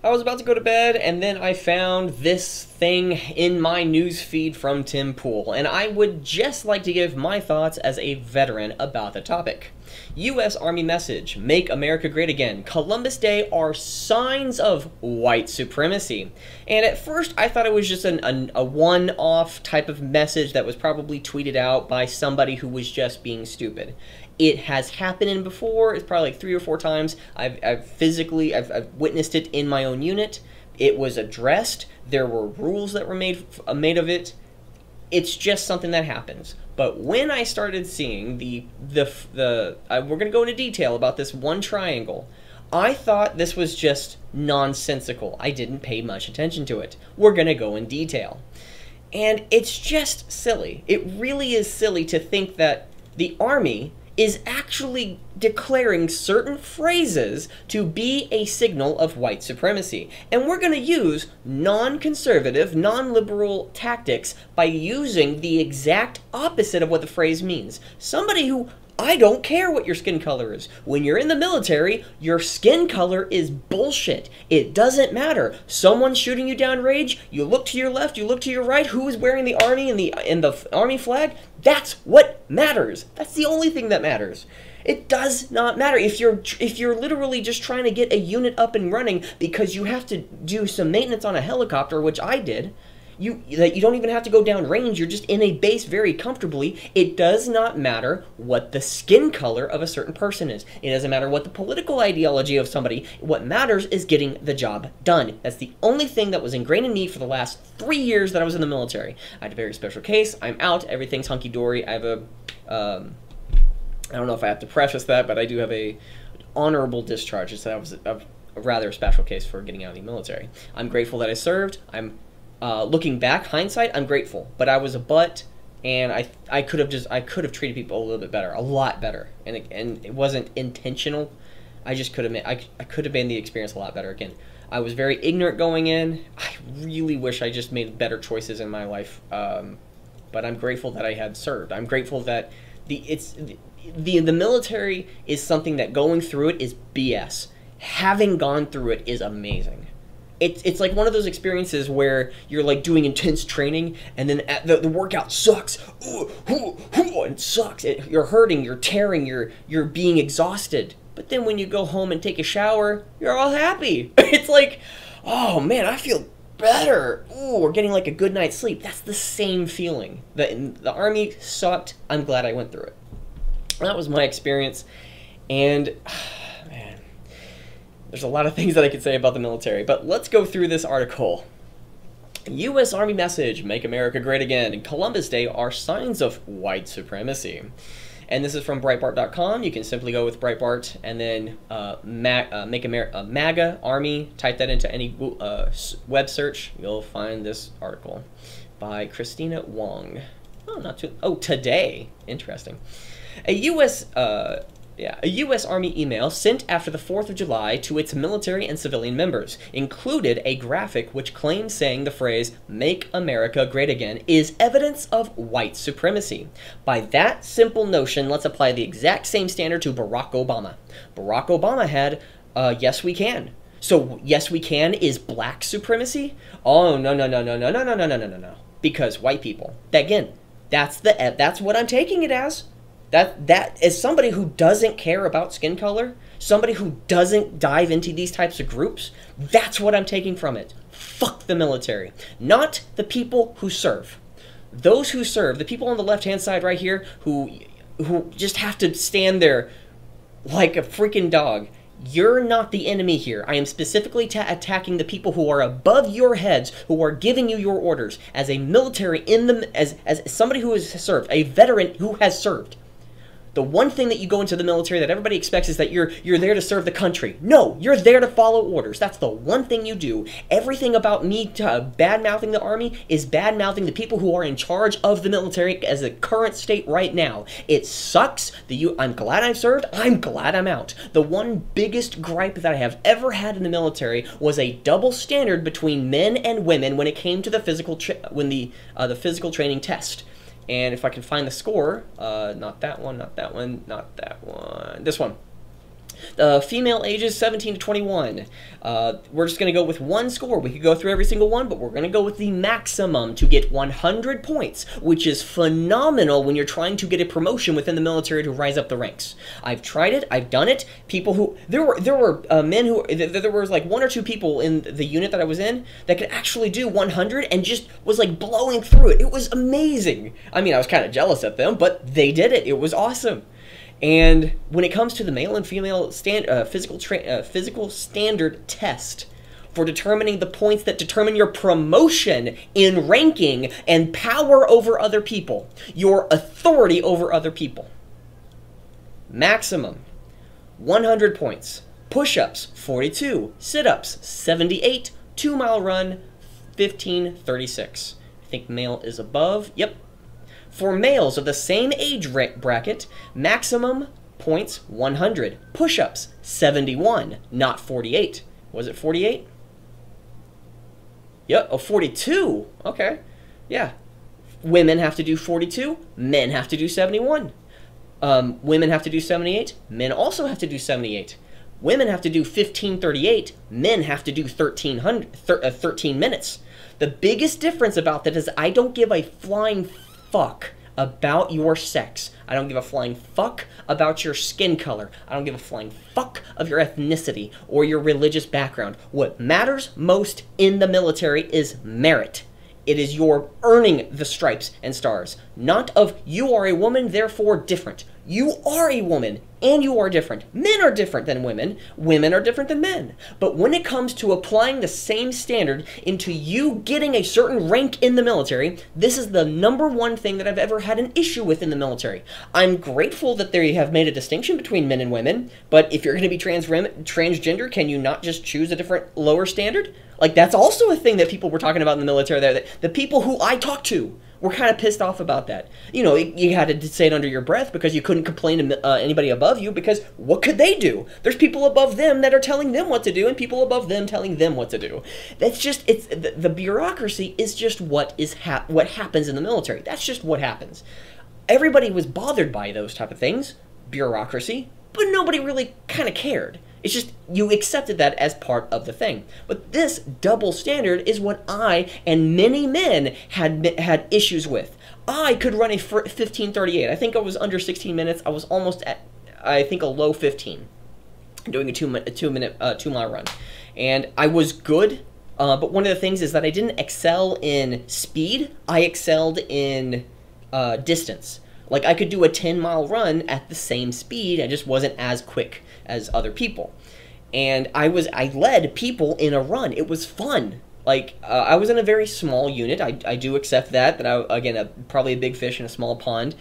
I was about to go to bed, and then I found this thing in my news feed from Tim Pool, and I would just like to give my thoughts as a veteran about the topic. U.S. Army message, Make America Great Again. Columbus Day are signs of white supremacy. And at first, I thought it was just a one-off type of message that was probably tweeted out by somebody who was just being stupid. It has happened before. It's probably like 3 or 4 times. I've witnessed it in my own unit. It was addressed. There were rules that were made of it. It's just something that happens. But when I started seeing we're going to go into detail about this one triangle, I thought this was just nonsensical. I didn't pay much attention to it. We're going to go in detail. And it's just silly. It really is silly to think that the Army is actually declaring certain phrases to be a signal of white supremacy. And we're going to use non-conservative, non-liberal tactics by using the exact opposite of what the phrase means. Somebody who, I don't care what your skin color is. When you're in the military, your skin color is bullshit. It doesn't matter. Someone's shooting you down range, you look to your left, you look to your right, who is wearing the Army and the Army flag? That's what matters. That's the only thing that matters. It does not matter if you're literally just trying to get a unit up and running because you have to do some maintenance on a helicopter, which I did. You don't even have to go down range, you're just in a base very comfortably. It does not matter what the skin color of a certain person is. It doesn't matter what the political ideology of somebody. What matters is getting the job done. That's the only thing that was ingrained in me for the last 3 years that I was in the military. I had a very special case, I'm out, everything's hunky-dory. I have a, I don't know if I have to preface that, but I do have a honorable discharge. It's that I was a rather special case for getting out of the military. I'm grateful that I served. Looking back, hindsight, I'm grateful, but I was a butt, and I could have treated people a little bit better, a lot better, and it wasn't intentional. I just could have made the experience a lot better. Again, I was very ignorant going in. I really wish I just made better choices in my life, but I'm grateful that I had served. I'm grateful that the military is something that going through it is BS. Having gone through it is amazing. It's like one of those experiences where you're like doing intense training and then the workout sucks. It sucks. You're hurting, you're tearing, you're being exhausted. But then when you go home and take a shower, you're all happy. It's like, oh man, I feel better. Ooh, we're getting like a good night's sleep. That's the same feeling. The Army sucked. I'm glad I went through it. That was my experience. And there's a lot of things that I could say about the military, but let's go through this article. U.S. Army message, Make America Great Again, and Columbus Day are signs of white supremacy. And this is from Breitbart.com. You can simply go with Breitbart and then MAGA Army, type that into any web search. You'll find this article by Christina Wong. Today. Interesting. A U.S. Army email sent after the 4th of July to its military and civilian members included a graphic which claims saying the phrase, Make America Great Again, is evidence of white supremacy. By that simple notion, let's apply the exact same standard to Barack Obama. Barack Obama had, Yes We Can. So, Yes We Can is black supremacy? Oh, no. Because white people. Again, that's what I'm taking it as. That is somebody who doesn't care about skin color, somebody who doesn't dive into these types of groups, that's what I'm taking from it. Fuck the military. Not the people who serve. Those who serve, the people on the left-hand side right here who just have to stand there like a freaking dog. You're not the enemy here. I am specifically attacking the people who are above your heads, who are giving you your orders. As a military, as somebody who has served, a veteran who has served. The one thing that you go into the military that everybody expects is that you're there to serve the country. No, you're there to follow orders. That's the one thing you do. Everything about me bad-mouthing the Army is bad-mouthing the people who are in charge of the military as the current state right now. It sucks. I'm glad I've served. I'm glad I'm out. The one biggest gripe that I have ever had in the military was a double standard between men and women when it came to the physical training test. And if I can find the score, not that one, this one. Female ages 17 to 21. We're just going to go with one score. We could go through every single one, but we're going to go with the maximum to get 100 points, which is phenomenal when you're trying to get a promotion within the military to rise up the ranks. I've tried it. I've done it. People who there were men who there was like one or two people in the unit that I was in that could actually do 100 and just was like blowing through it. It was amazing. I mean, I was kind of jealous of them, but they did it. It was awesome. And when it comes to the male and female physical standard test for determining the points that determine your promotion in ranking and power over other people, your authority over other people, maximum 100 points. Push-ups 42, sit-ups 78, 2-mile run 1536. I think male is above. Yep. For males of the same age bracket, maximum points 100. Push-ups 71, not 48. Was it 48? Yep, oh, 42. Okay, yeah. Women have to do 42. Men have to do 71. Women have to do 78. Men also have to do 78. Women have to do 1538. Men have to do 13 minutes. The biggest difference about that is I don't give a flying fuck about your sex. I don't give a flying fuck about your skin color. I don't give a flying fuck of your ethnicity or your religious background. What matters most in the military is merit. It is your earning the stripes and stars, not of you are a woman, therefore different. You are a woman, and you are different. Men are different than women. Women are different than men. But when it comes to applying the same standard into you getting a certain rank in the military, this is the #1 thing that I've ever had an issue with in the military. I'm grateful that they have made a distinction between men and women, but if you're going to be transgender, can you not just choose a different lower standard? Like, that's also a thing that people were talking about in the military there. That the people who I talked to were kind of pissed off about that. You know, you had to say it under your breath because you couldn't complain to anybody above you, because what could they do? There's people above them that are telling them what to do, and people above them telling them what to do. That's just, it's the bureaucracy is just what happens in the military. That's just what happens. Everybody was bothered by those type of things, bureaucracy, but nobody really kind of cared. It's just you accepted that as part of the thing. But this double standard is what I and many men had issues with. I could run a 15:38. I think I was under 16 minutes. I was almost at, I think, a low 15, doing a 2-mile run. And I was good, but one of the things is that I didn't excel in speed. I excelled in distance. Like, I could do a 10-mile run at the same speed. I just wasn't as quick as other people. And I led people in a run. It was fun. Like, I was in a very small unit. I do accept that again, probably a big fish in a small pond.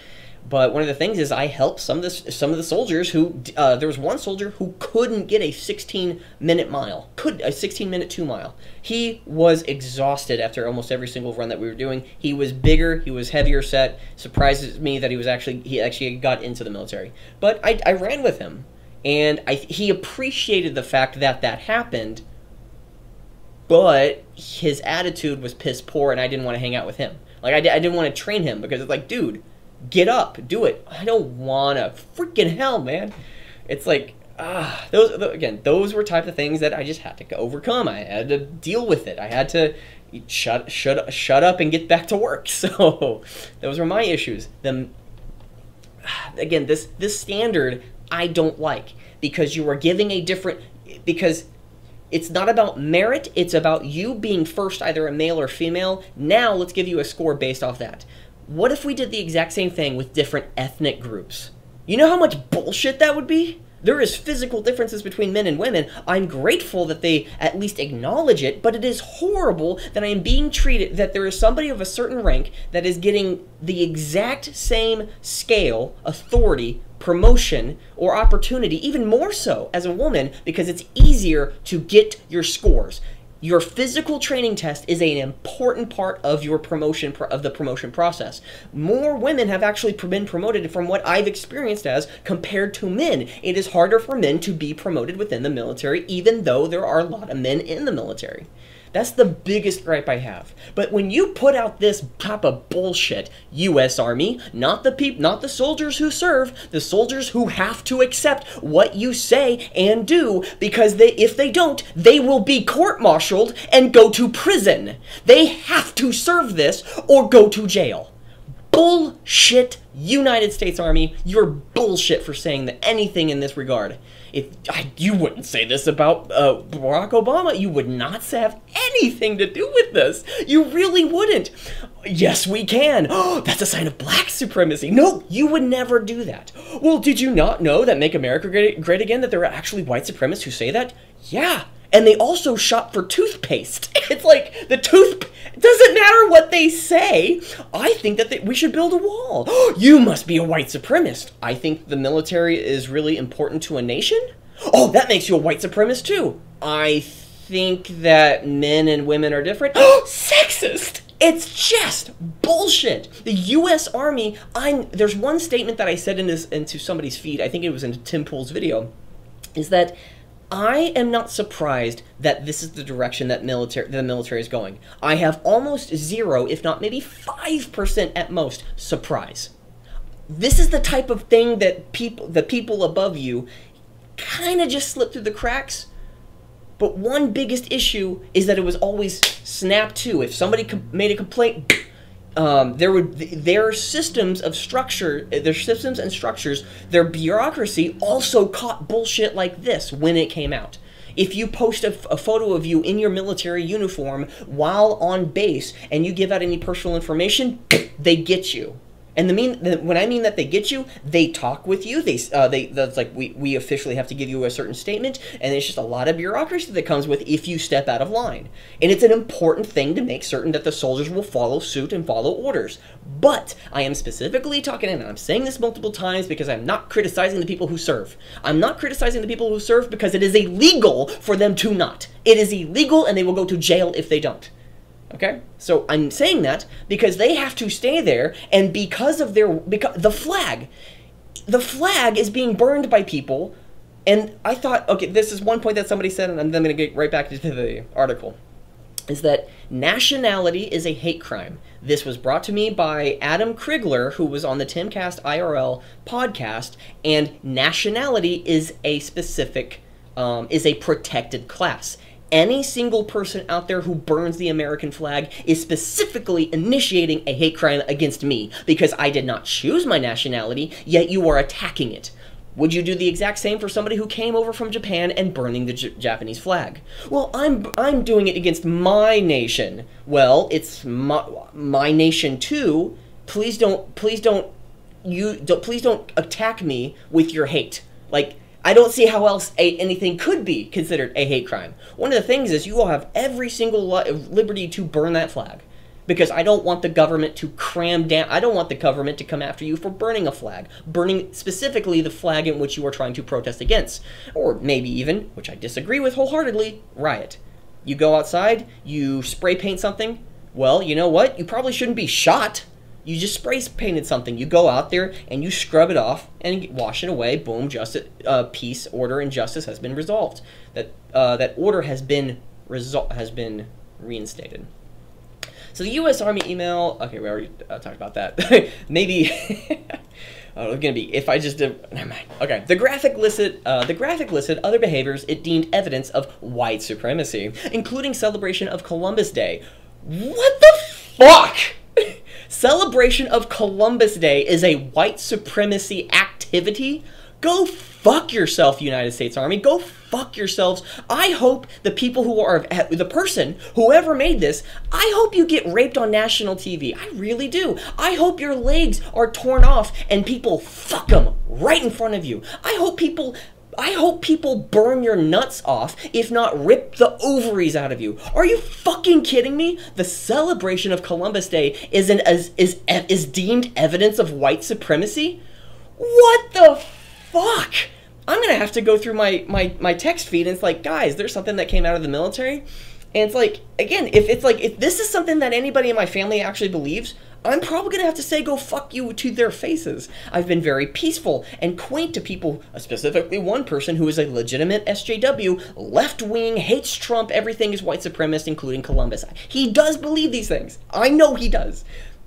But one of the things is I helped some of the soldiers who, there was one soldier who couldn't get a 16-minute mile, a 16-minute 2-mile. He was exhausted after almost every single run that we were doing. He was bigger, he was heavier set. Surprises me that he actually got into the military. But I ran with him, and he appreciated the fact that that happened, but his attitude was piss poor, and I didn't want to hang out with him. Like, I didn't want to train him, because it's like, dude, get up, do it. I don't wanna. Freaking hell, man. It's like, those were type of things that I just had to overcome. I had to deal with it. I had to shut up and get back to work. So those were my issues. Again, this standard I don't like, because you are giving a different, because it's not about merit, it's about you being first, either a male or female. Now let's give you a score based off that. What if we did the exact same thing with different ethnic groups? You know how much bullshit that would be? There is physical differences between men and women. I'm grateful that they at least acknowledge it, but it is horrible that I am being treated, that there is somebody of a certain rank that is getting the exact same scale, authority, promotion, or opportunity, even more so as a woman, because it's easier to get your scores. Your physical training test is an important part of your promotion, of the promotion process. More women have actually been promoted from what I've experienced as compared to men. It is harder for men to be promoted within the military, even though there are a lot of men in the military. That's the biggest gripe I have. But when you put out this type of bullshit, U.S. Army, not the soldiers who serve, the soldiers who have to accept what you say and do, because if they don't, they will be court-martialed and go to prison. They have to serve this or go to jail. Bullshit, United States Army. You're bullshit for saying anything in this regard. You wouldn't say this about Barack Obama. You would not have anything to do with this. You really wouldn't. Yes, we can. Oh, that's a sign of black supremacy. No, you would never do that. Well, did you not know that Make America Great Again, that there are actually white supremacists who say that? Yeah. And they also shop for toothpaste. It's like it doesn't matter what they say. I think that we should build a wall. You must be a white supremacist. I think the military is really important to a nation. Oh, that makes you a white supremacist too. I think that men and women are different. Sexist. It's just bullshit. The U.S. Army, there's one statement that I said into somebody's feed, I think it was in Tim Pool's video, is that I am not surprised that this is the direction that the military is going. I have almost zero, if not maybe 5% at most, surprise. This is the type of thing that the people above you kind of just slip through the cracks. But one biggest issue is that it was always snap to. If somebody made a complaint, their systems and structures, their bureaucracy also caught bullshit like this when it came out. If you post a photo of you in your military uniform while on base and you give out any personal information, they get you. And when I mean that they get you, they talk with you. That's like we officially have to give you a certain statement, and it's just a lot of bureaucracy that comes with if you step out of line. And it's an important thing to make certain that the soldiers will follow suit and follow orders. But I am specifically talking, and I'm saying this multiple times because I'm not criticizing the people who serve. I'm not criticizing the people who serve because it is illegal for them to not. It is illegal, and they will go to jail if they don't. Okay, so I'm saying that because they have to stay there, and because of the flag is being burned by people. And I thought, okay, this is one point that somebody said, and I'm then going to get right back into the article, is that nationality is a hate crime. This was brought to me by Adam Krigler, who was on the Timcast IRL podcast, and nationality is a specific, is a protected class. Any single person out there who burns the American flag is specifically initiating a hate crime against me because I did not choose my nationality, yet you are attacking it. Would you do the exact same for somebody who came over from Japan and burning the Japanese flag? Well, I'm doing it against my nation. Well, it's my nation too. Please don't attack me with your hate. Like, I don't see how else anything could be considered a hate crime. One of the things is you all have every single liberty to burn that flag. Because I don't want the government to cram down. I don't want the government to come after you for burning a flag. Burning specifically the flag in which you are trying to protest against. Or maybe even, which I disagree with wholeheartedly, riot. You go outside, you spray paint something. Well, you know what? You probably shouldn't be shot. You just spray painted something. You go out there and you scrub it off and wash it away. Boom, justice, peace, order, and justice has been resolved. That order has been reinstated. So the U.S. Army email. Okay, we already talked about that. Maybe it's gonna be if I just did. Never mind. Okay, the graphic listed other behaviors it deemed evidence of white supremacy, including celebration of Columbus Day. What the fuck? Celebration of Columbus Day is a white supremacy activity? Go fuck yourself, United States Army. Go fuck yourselves. I hope the people whoever made this, I hope you get raped on national TV. I really do. I hope your legs are torn off and people fuck them right in front of you. I hope people burn your nuts off, if not rip the ovaries out of you. Are you fucking kidding me? The celebration of Columbus Day is deemed evidence of white supremacy? What the fuck? I'm gonna have to go through my text feed, and it's like, guys, there's something that came out of the military, and it's like, again, if this is something that anybody in my family actually believes, I'm probably going to have to say go fuck you to their faces. I've been very peaceful and quaint to people, specifically one person who is a legitimate SJW, left-wing, hates Trump, everything is white supremacist, including Columbus. He does believe these things. I know he does.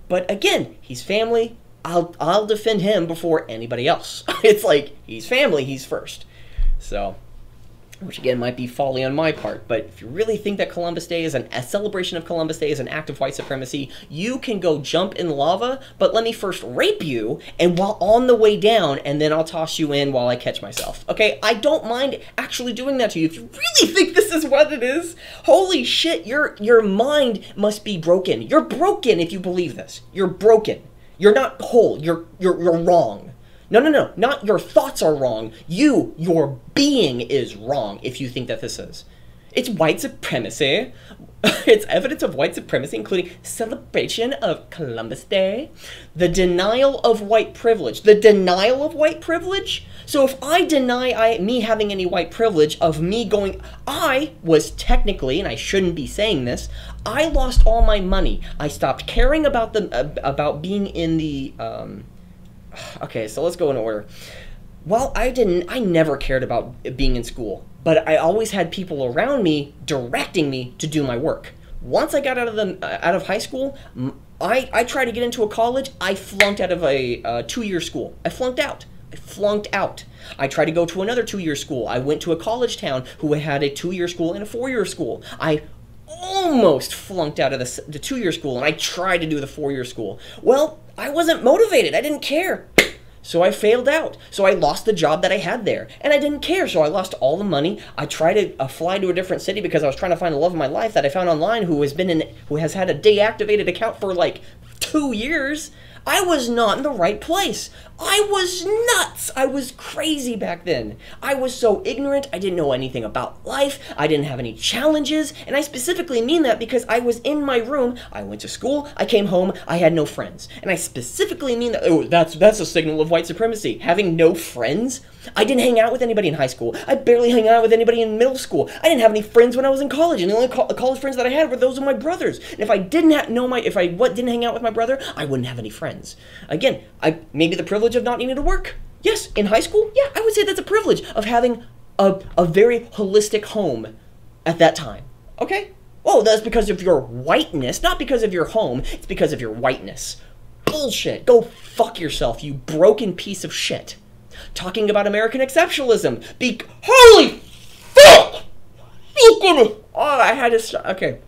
But again, he's family. I'll defend him before anybody else. It's like, he's family, he's first. So, which again might be folly on my part, but if you really think that Columbus Day is a celebration of Columbus Day is an act of white supremacy, you can go jump in lava, but let me first rape you, and while on the way down, and then I'll toss you in while I catch myself. Okay, I don't mind actually doing that to you. If you really think this is what it is, holy shit, your mind must be broken. You're broken if you believe this. You're broken. You're not whole. You're wrong. No, not your thoughts are wrong. Your being is wrong if you think that this is. It's white supremacy. It's evidence of white supremacy, including celebration of Columbus Day. The denial of white privilege. The denial of white privilege? So if I deny me having any white privilege, of me going, I was technically, and I shouldn't be saying this, I lost all my money. I stopped caring about about being in the, okay, so let's go in order. Well, I never cared about being in school, but I always had people around me directing me to do my work. Once I got out of high school, I tried to get into a college. I flunked out of a 2-year school. I flunked out. I tried to go to another 2-year school. I went to a college town who had a 2-year school and a 4-year school. I almost flunked out of the 2-year school, and I tried to do the 4-year school. Well, I wasn't motivated. I didn't care. So I failed out. So I lost the job that I had there. And I didn't care, so I lost all the money. I tried to fly to a different city because I was trying to find the love of my life that I found online who has had a deactivated account for like 2 years. I was not in the right place. I was nuts. I was crazy back then. I was so ignorant. I didn't know anything about life. I didn't have any challenges. And I specifically mean that because I was in my room. I went to school. I came home. I had no friends. And I specifically mean that, oh, that's a signal of white supremacy. Having no friends? I didn't hang out with anybody in high school. I barely hung out with anybody in middle school. I didn't have any friends when I was in college. And the only college friends that I had were those of my brothers. And if I didn't didn't hang out with my brother, I wouldn't have any friends. Again, maybe the privilege of not needing to work. Yes, in high school, yeah, I would say that's a privilege of having a very holistic home at that time. Okay? Well, that's because of your whiteness, not because of your home. It's because of your whiteness. Bullshit. Go fuck yourself, you broken piece of shit. Talking about American exceptionalism. Holy fuck! Oh, I had to stop. Okay.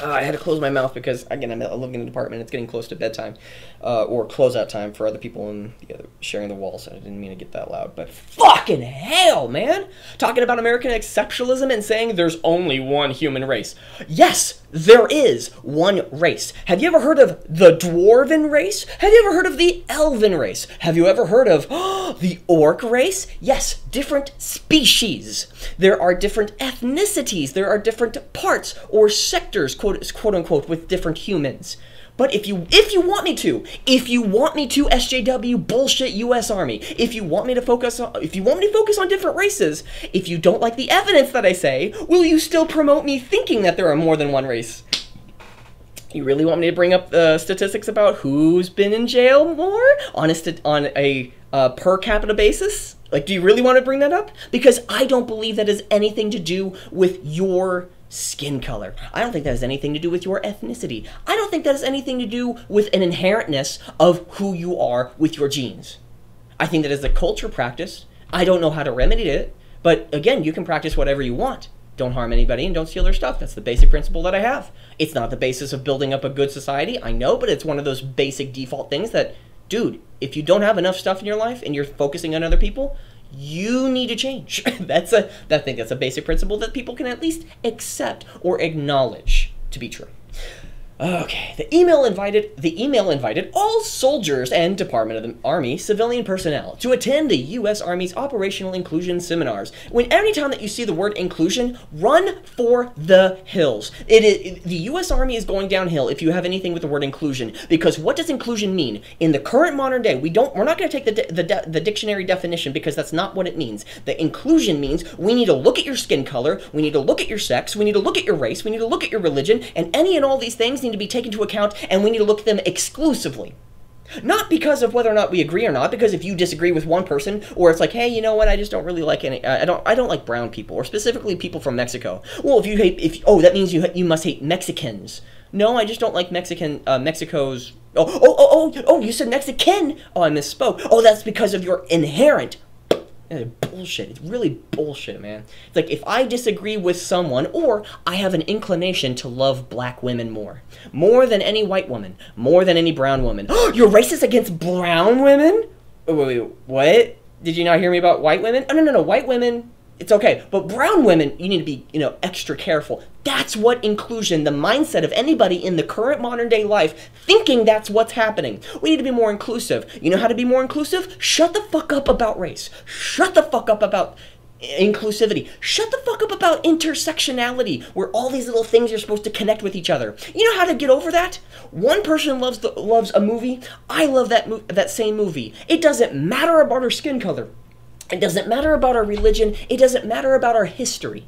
I had to close my mouth because, again, I'm living in an apartment. It's getting close to bedtime, or closeout time for other people and sharing the walls. So I didn't mean to get that loud, but fucking hell, man! Talking about American exceptionalism and saying there's only one human race. Yes, there is one race. Have you ever heard of the Dwarven race? Have you ever heard of the Elven race? Have you ever heard of the Orc race? Yes, different species. There are different ethnicities. There are different parts or sectors, quote unquote, with different humans. But if you want me to, SJW bullshit U.S. Army, if you want me to focus on different races, if you don't like the evidence that I say, will you still promote me thinking that there are more than one race? You really want me to bring up statistics about who's been in jail more on a per capita basis? Like, do you really want to bring that up? Because I don't believe that has anything to do with your skin color. I don't think that has anything to do with your ethnicity. I don't think that has anything to do with an inherentness of who you are with your genes. I think that is a culture practice. I don't know how to remedy it, but again, you can practice whatever you want. Don't harm anybody and don't steal their stuff. That's the basic principle that I have. It's not the basis of building up a good society, I know, but it's one of those basic default things that, dude, if you don't have enough stuff in your life and you're focusing on other people, you need to change. I think that's a basic principle that people can at least accept or acknowledge to be true. Okay, the email invited all soldiers and Department of the Army civilian personnel to attend the U.S. Army's Operational Inclusion Seminars. Anytime that you see the word inclusion, run for the hills. The U.S. Army is going downhill if you have anything with the word inclusion, because what does inclusion mean? In the current modern day, we're not going to take the dictionary definition because that's not what it means. The inclusion means we need to look at your skin color, we need to look at your sex, we need to look at your race, we need to look at your religion, and any and all these things need to be taken into account, and we need to look at them exclusively. Not because of whether or not we agree or not, because if you disagree with one person, or it's like, hey, you know what, I just don't really like any, I don't like brown people, or specifically people from Mexico. Well, if you hate, oh, that means you must hate Mexicans. No, I just don't like Mexico's, you said Mexican. Oh, I misspoke. Oh, that's because of your inherent. Bullshit. It's really bullshit, man. It's like, if I disagree with someone, or I have an inclination to love black women more than any white woman, more than any brown woman. You're racist against brown women? Wait, what? Did you not hear me about white women? Oh, no, white women, it's okay. But brown women, you need to be, extra careful. That's what inclusion, the mindset of anybody in the current modern day life, thinking that's what's happening. We need to be more inclusive. You know how to be more inclusive? Shut the fuck up about race. Shut the fuck up about inclusivity. Shut the fuck up about intersectionality, where all these little things are supposed to connect with each other. You know how to get over that? One person loves a movie. I love that same movie. It doesn't matter about our skin color. It doesn't matter about our religion. It doesn't matter about our history.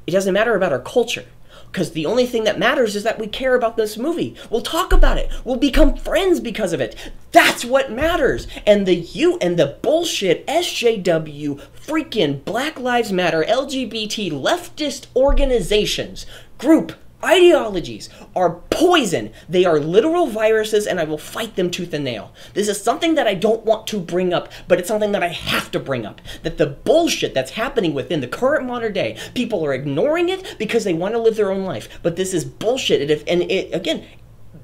It doesn't matter about our culture, because the only thing that matters is that we care about this movie. We'll talk about it. We'll become friends because of it. That's what matters. And the bullshit SJW, freaking Black Lives Matter, LGBT, leftist organizations, group, ideologies are poison. They are literal viruses, and I will fight them tooth and nail. This is something that I don't want to bring up, but it's something that I have to bring up. That the bullshit that's happening within the current modern day, people are ignoring it because they want to live their own life. But this is bullshit. Again,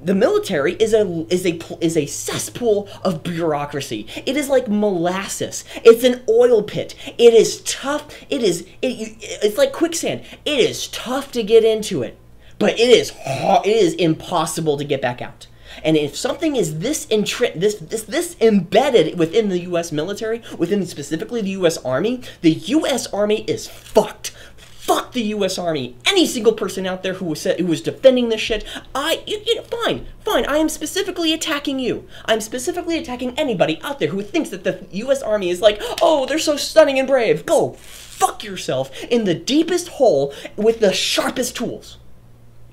the military is a cesspool of bureaucracy. It is like molasses. It's an oil pit. It is tough. It's like quicksand. It is tough to get into it. But it is impossible to get back out. And if something is this embedded within the U.S. military, within specifically the U.S. Army is fucked. Fuck the U.S. Army. Any single person out there who was defending this shit, fine. I am specifically attacking you. I'm specifically attacking anybody out there who thinks that the U.S. Army is like, oh, they're so stunning and brave. Go fuck yourself in the deepest hole with the sharpest tools.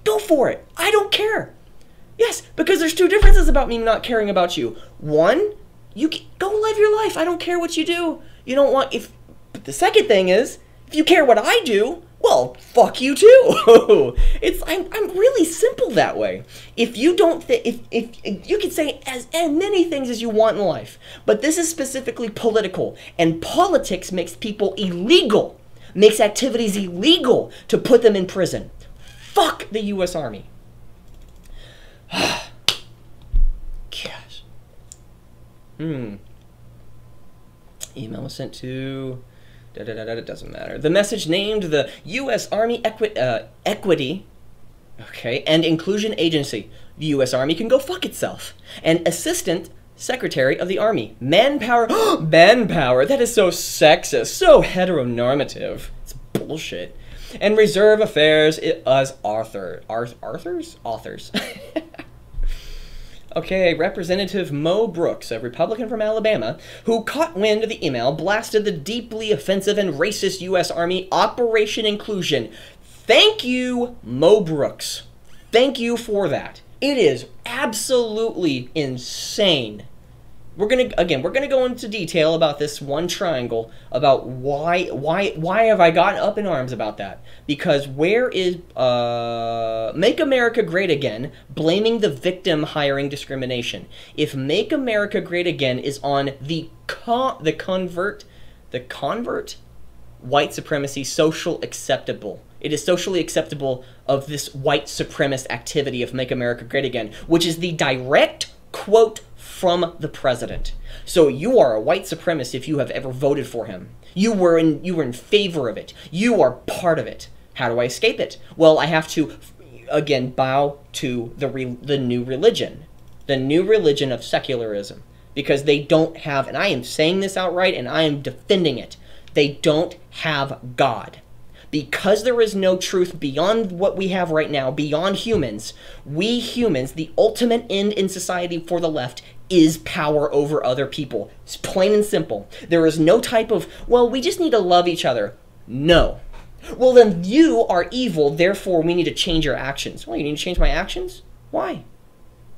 Go for it. I don't care. Yes, because there's two differences about me not caring about you. One, you go live your life. I don't care what you do. You don't want But the second thing is, if you care what I do, well, fuck you too. I'm really simple that way. If you don't if you can say as many things as you want in life, but this is specifically political, and politics makes people illegal, makes activities illegal to put them in prison. Fuck the U.S. Army. Gosh. Email was sent to... It doesn't matter. The message named the U.S. Army Equity and Inclusion Agency. The U.S. Army can go fuck itself. And Assistant Secretary of the Army. Manpower. Manpower. That is so sexist. So heteronormative. It's bullshit. And Reserve Affairs as authors? Okay, Representative Mo Brooks, a Republican from Alabama, who caught wind of the email, blasted the deeply offensive and racist U.S. Army Operation Inclusion. Thank you, Mo Brooks. Thank you for that. It is absolutely insane. We're gonna go into detail about this one triangle, about why have I gotten up in arms about that? Because where is Make America Great Again blaming the victim hiring discrimination? If Make America Great Again is on the convert white supremacy social acceptable. It is socially acceptable of this white supremacist activity of Make America Great Again, which is the direct quote from the president. So you are a white supremacist if you have ever voted for him. You were in favor of it. You are part of it. How do I escape it? Well, I have to, again, bow to the new religion. The new religion of secularism. Because they don't have, and I am saying this outright and I am defending it, they don't have God. Because there is no truth beyond what we have right now, beyond humans, we humans, the ultimate end in society for the left is power over other people. It's plain and simple. There is no type of, well, we just need to love each other. No. Well, then you are evil, therefore we need to change your actions. Well, you need to change my actions? Why?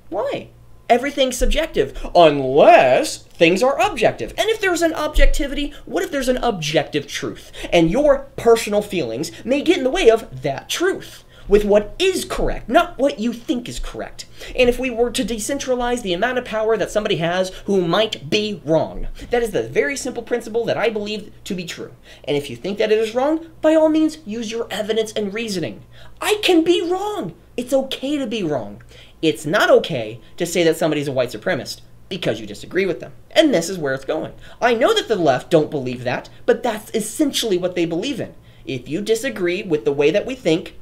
Why? Everything's subjective, unless things are objective. And if there's an objectivity, what if there's an objective truth? And your personal feelings may get in the way of that truth, with what is correct, not what you think is correct. And if we were to decentralize the amount of power that somebody has who might be wrong, that is the very simple principle that I believe to be true. And if you think that it is wrong, by all means, use your evidence and reasoning. I can be wrong. It's okay to be wrong. It's not okay to say that somebody's a white supremacist because you disagree with them. And this is where it's going. I know that the left don't believe that, but that's essentially what they believe in. If you disagree with the way that we think,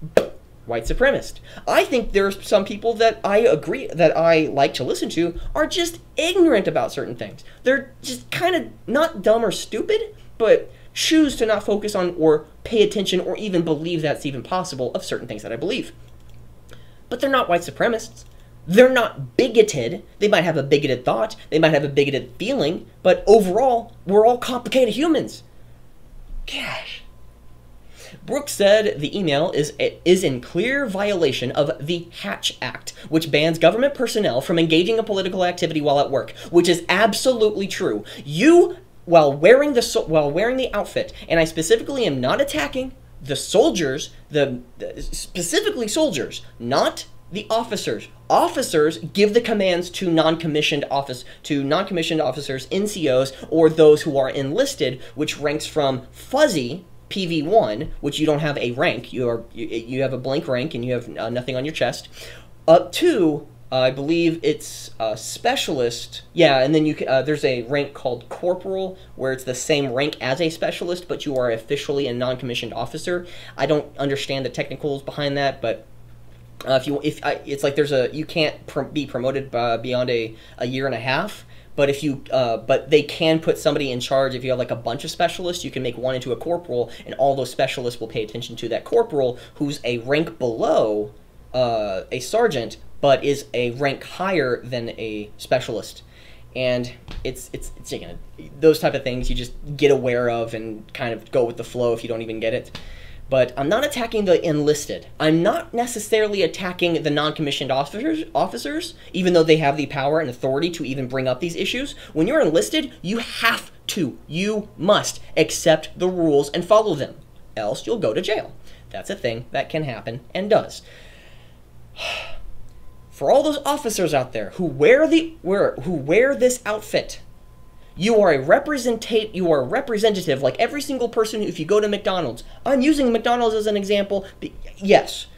white supremacist. I think there's some people that I agree, that I like to listen to, are just ignorant about certain things. They're just kind of not dumb or stupid, but choose to not focus on or pay attention or even believe that's even possible of certain things that I believe. But they're not white supremacists. They're not bigoted. They might have a bigoted thought. They might have a bigoted feeling. But overall, we're all complicated humans. Gosh. Brooks said the email is in clear violation of the Hatch Act, which bans government personnel from engaging in political activity while at work, which is absolutely true. You, while wearing the outfit, and I specifically am not attacking the soldiers, specifically soldiers, not the officers. Officers give the commands to non-commissioned officers, NCOs, or those who are enlisted, which ranks from fuzzy PV1, which you don't have a rank, you have a blank rank and you have nothing on your chest, up to I believe it's specialist. Yeah, and then there's a rank called corporal, where it's the same rank as a specialist, but you are officially a non-commissioned officer. I don't understand the technicals behind that, but it's like you can't be promoted beyond a year and a half. But but they can put somebody in charge. If you have like a bunch of specialists, you can make one into a corporal, and all those specialists will pay attention to that corporal, who's a rank below a sergeant, but is a rank higher than a specialist. And it's those type of things you just get aware of and kind of go with the flow if you don't even get it. But I'm not attacking the enlisted. I'm not necessarily attacking the non-commissioned officers, even though they have the power and authority to even bring up these issues. When you're enlisted, you must accept the rules and follow them, else you'll go to jail. That's a thing that can happen and does. For all those officers out there who wear this outfit, you are a representative, like every single person. If you go to McDonald's, I'm using McDonald's as an example. Yes,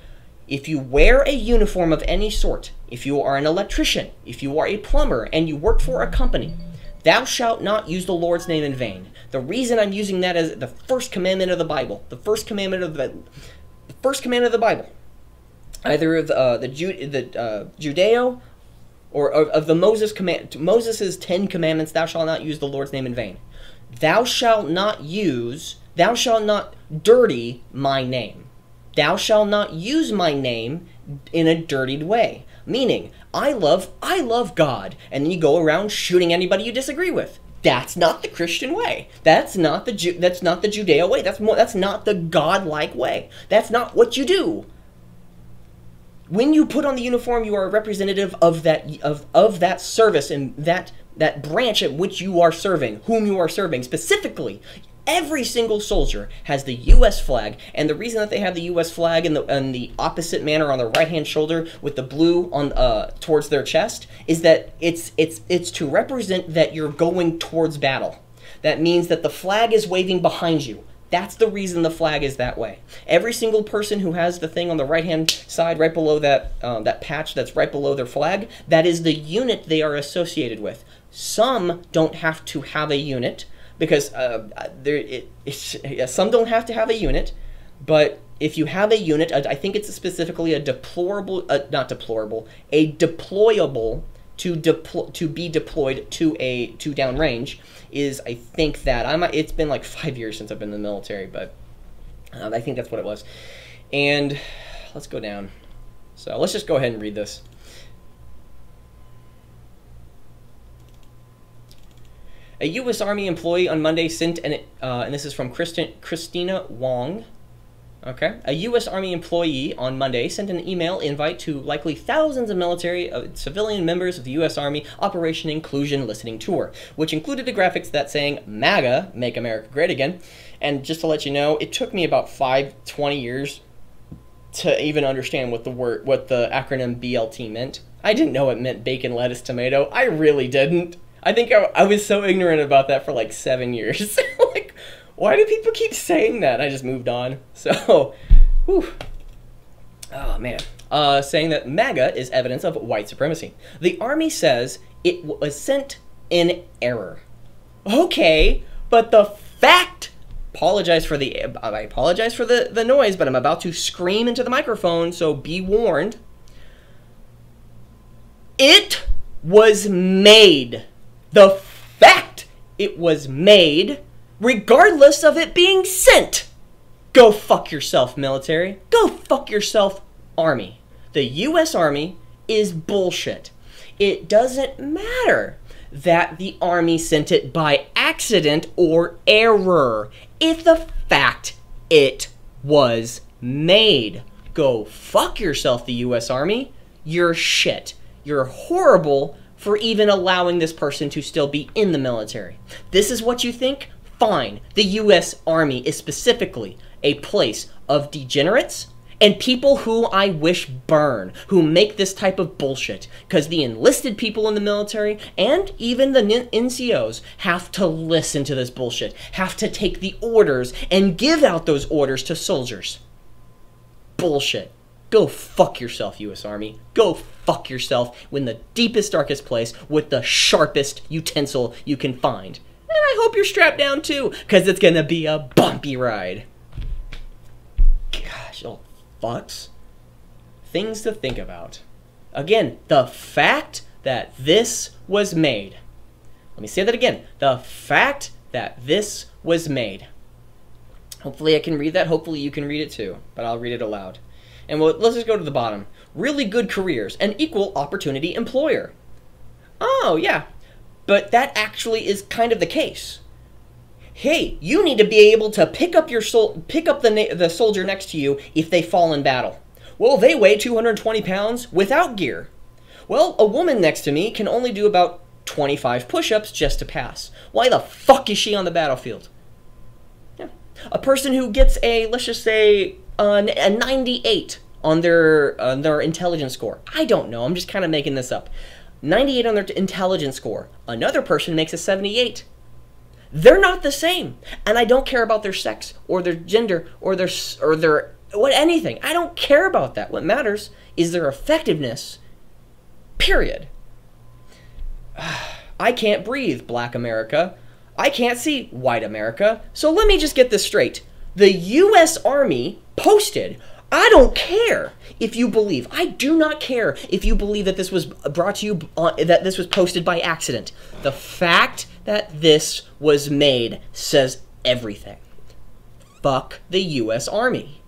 if you wear a uniform of any sort, if you are an electrician, if you are a plumber, and you work for a company, thou shalt not use the Lord's name in vain. The reason I'm using that as the first commandment of the Bible, the first commandment of the Bible, either the Judeo or of the Moses' 10 commandments, thou shalt not use the Lord's name in vain. Thou shalt not dirty my name. Thou shalt not use my name in a dirtied way. Meaning, I love God, and then you go around shooting anybody you disagree with. That's not the Christian way. That's not the Judeo way. That's not the God-like way. That's not what you do. When you put on the uniform, you are a representative of that service and that branch at which you are serving, whom you are serving. Specifically, every single soldier has the U.S. flag, and the reason that they have the U.S. flag in the opposite manner on their right-hand shoulder with the blue on towards their chest is that it's to represent that you're going towards battle. That means that the flag is waving behind you. That's the reason the flag is that way. Every single person who has the thing on the right-hand side, right below that patch that's right below their flag, that is the unit they are associated with. Some don't have to have a unit, because some don't have to have a unit, but if you have a unit, I think it's specifically a deployable to be deployed to downrange is, I think that it's been like 5 years since I've been in the military, but I think that's what it was. And let's go down. So let's just go ahead and read this. A U.S. Army employee on Monday sent and this is from Christina Wong. Okay. A U.S. Army employee on Monday sent an email invite to likely thousands of military civilian members of the U.S. Army Operation Inclusion Listening Tour, which included the graphics that saying MAGA, Make America Great Again. And just to let you know, it took me about 20 years to even understand what the acronym BLT meant. I didn't know it meant bacon, lettuce, tomato. I really didn't. I think I was so ignorant about that for like 7 years. Like, why do people keep saying that? I just moved on. So, whew. Oh, man. Saying that MAGA is evidence of white supremacy. The Army says it was sent in error. Okay, but the fact... I apologize for the noise, but I'm about to scream into the microphone, so be warned. It was made. The fact it was made, regardless of it being sent. Go fuck yourself, military. Go fuck yourself, Army. The U.S. Army is bullshit. It doesn't matter that the Army sent it by accident or error. It's the fact it was made. Go fuck yourself, the U.S. Army. You're shit. You're horrible for even allowing this person to still be in the military. This is what you think? Fine. The U.S. Army is specifically a place of degenerates and people who I wish burn, who make this type of bullshit. Because the enlisted people in the military, and even the NCOs, have to listen to this bullshit, have to take the orders and give out those orders to soldiers. Bullshit. Go fuck yourself, U.S. Army. Go fuck yourself in the deepest, darkest place with the sharpest utensil you can find. And I hope you're strapped down too, because it's gonna be a bumpy ride. Gosh, oh fucks. Things to think about. Again, the fact that this was made. Let me say that again. The fact that this was made. Hopefully I can read that. Hopefully you can read it too. But I'll read it aloud. And let's just go to the bottom. Really good careers. An equal opportunity employer. Oh, yeah. But that actually is kind of the case. Hey, you need to be able to pick up the soldier next to you if they fall in battle. Well, they weigh 220 pounds without gear. Well, a woman next to me can only do about 25 push-ups just to pass. Why the fuck is she on the battlefield? Yeah. A person who gets a, let's just say, a 98 on their intelligence score. I don't know. I'm just kind of making this up. 98 on their intelligence score. Another person makes a 78. They're not the same. And I don't care about their sex or their gender or their anything. I don't care about that. What matters is their effectiveness. Period. I can't breathe, Black America. I can't see, White America. So let me just get this straight. The U.S. Army posted, I don't care if you believe, I do not care if you believe that this was brought to you, that this was posted by accident. The fact that this was made says everything. Fuck the U.S. Army.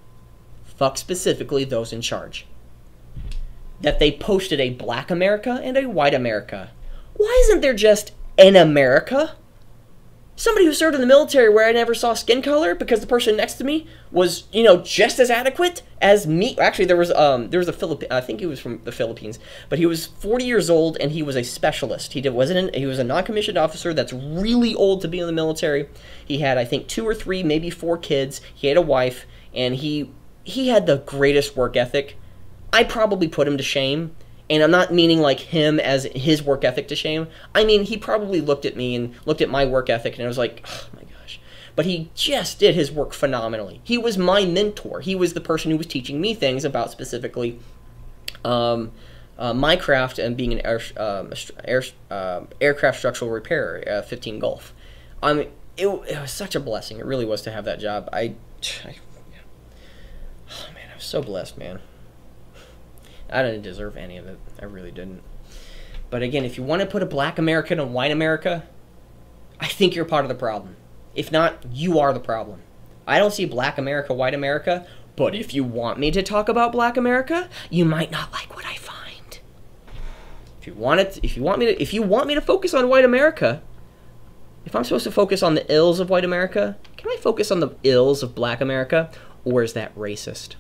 Fuck specifically those in charge. That they posted a Black America and a White America. Why isn't there just an America? Somebody who served in the military where I never saw skin color because the person next to me was, you know, just as adequate as me. Actually, there was a Philippine, I think he was from the Philippines, but he was 40 years old and he was a specialist. He was a non-commissioned officer that's really old to be in the military. He had, I think, 2 or 3, maybe 4 kids. He had a wife, and he had the greatest work ethic. I probably put him to shame. And I'm not meaning like him as his work ethic to shame. I mean, he probably looked at me and looked at my work ethic and I was like, oh my gosh. But he just did his work phenomenally. He was my mentor. He was the person who was teaching me things about specifically my craft and being an aircraft structural repairer, 15 Gulf. It was such a blessing. It really was to have that job. Oh man, I was so blessed, man. I didn't deserve any of it. I really didn't. But again, if you want to put a Black America and a White America, I think you're part of the problem. If not, you are the problem. I don't see Black America, White America, but if you want me to talk about Black America, you might not like what I find. If you want me to focus on White America, if I'm supposed to focus on the ills of White America, can I focus on the ills of Black America? Or is that racist?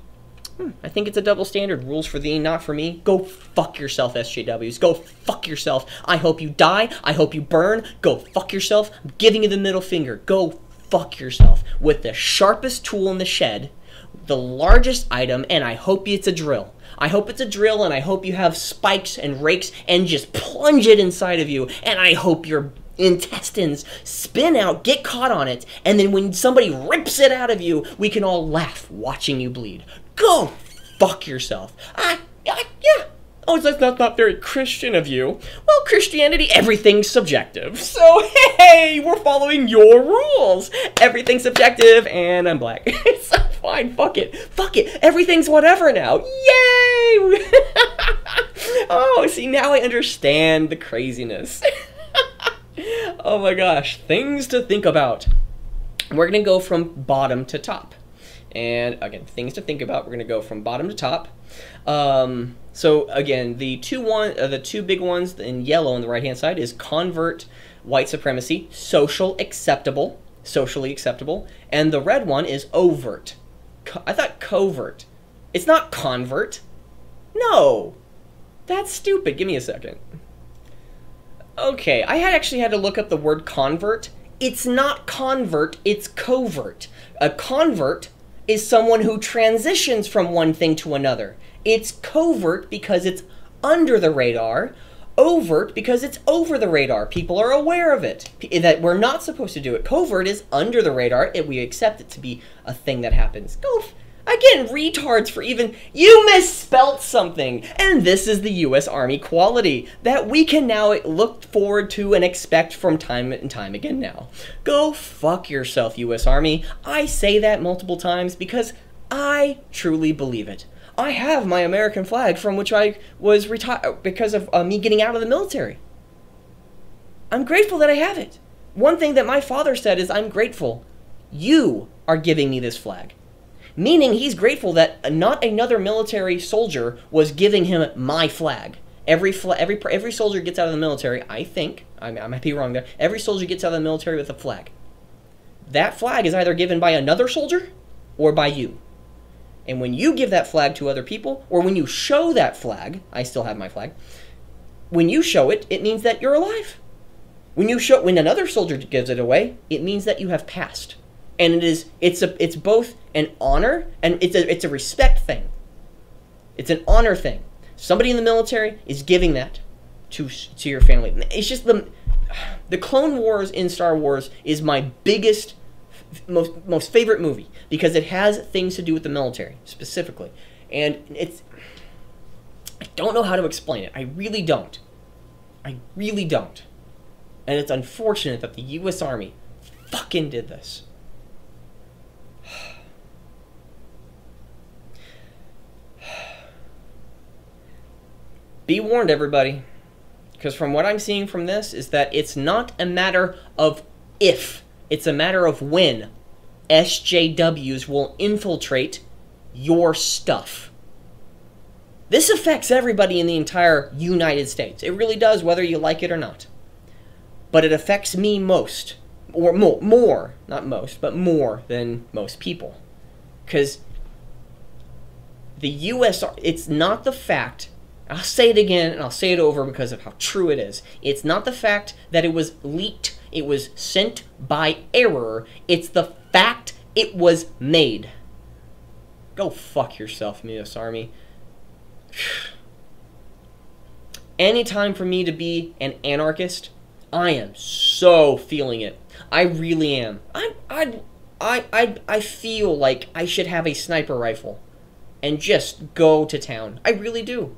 I think it's a double standard. Rules for thee, not for me. Go fuck yourself, SJWs. Go fuck yourself. I hope you die. I hope you burn. Go fuck yourself. I'm giving you the middle finger. Go fuck yourself. With the sharpest tool in the shed, the largest item, and I hope it's a drill. I hope it's a drill, and I hope you have spikes and rakes and just plunge it inside of you, and I hope your intestines spin out, get caught on it, and then when somebody rips it out of you, we can all laugh watching you bleed. Go fuck yourself. Yeah. Oh, that's not very Christian of you. Well, Christianity, everything's subjective. So, hey, we're following your rules. Everything's subjective, and I'm black. It's fine, fuck it. Fuck it. Everything's whatever now. Yay! Oh, see, now I understand the craziness. Oh my gosh, things to think about. We're going to go from bottom to top. And again, things to think about. We're going to go from bottom to top. So again, the two big ones in yellow on the right hand side is convert white supremacy, socially acceptable, and the red one is overt. I thought covert. It's not convert. No, that's stupid. Give me a second. Okay, I actually had to look up the word convert. It's not convert, it's covert. A convert is someone who transitions from one thing to another. It's covert because it's under the radar, overt because it's over the radar. People are aware of it, that we're not supposed to do it. Covert is under the radar, and we accept it to be a thing that happens. Again, retards for even, you misspelt something. And this is the U.S. Army quality that we can now look forward to and expect from time and time again now. Go fuck yourself, U.S. Army. I say that multiple times because I truly believe it. I have my American flag from which I was retired because of me getting out of the military. I'm grateful that I have it. One thing that my father said is, I'm grateful you are giving me this flag. Meaning he's grateful that not another military soldier was giving him my flag. Every soldier gets out of the military, I think, I might be wrong there, every soldier gets out of the military with a flag. That flag is either given by another soldier or by you. And when you give that flag to other people, or when you show that flag, I still have my flag, when you show it, it means that you're alive. When another soldier gives it away, it means that you have passed. And it's both an honor and it's a respect thing. It's an honor thing. Somebody in the military is giving that to your family. It's just the Clone Wars in Star Wars is my biggest, most favorite movie because it has things to do with the military specifically, and I don't know how to explain it. I really don't. And it's unfortunate that the U.S. Army fucking did this. Be warned, everybody, because from what I'm seeing from this is that it's not a matter of if, it's a matter of when SJWs will infiltrate your stuff. This affects everybody in the entire United States. It really does, whether you like it or not. But it affects me most, or more, not most, but more than most people. Because the U.S., it's not the fact, I'll say it again, and I'll say it over because of how true it is. It's not the fact that it was leaked, it was sent by error. It's the fact it was made. Go fuck yourself, U.S. Army. Any time for me to be an anarchist, I am so feeling it. I really am. I feel like I should have a sniper rifle and just go to town. I really do.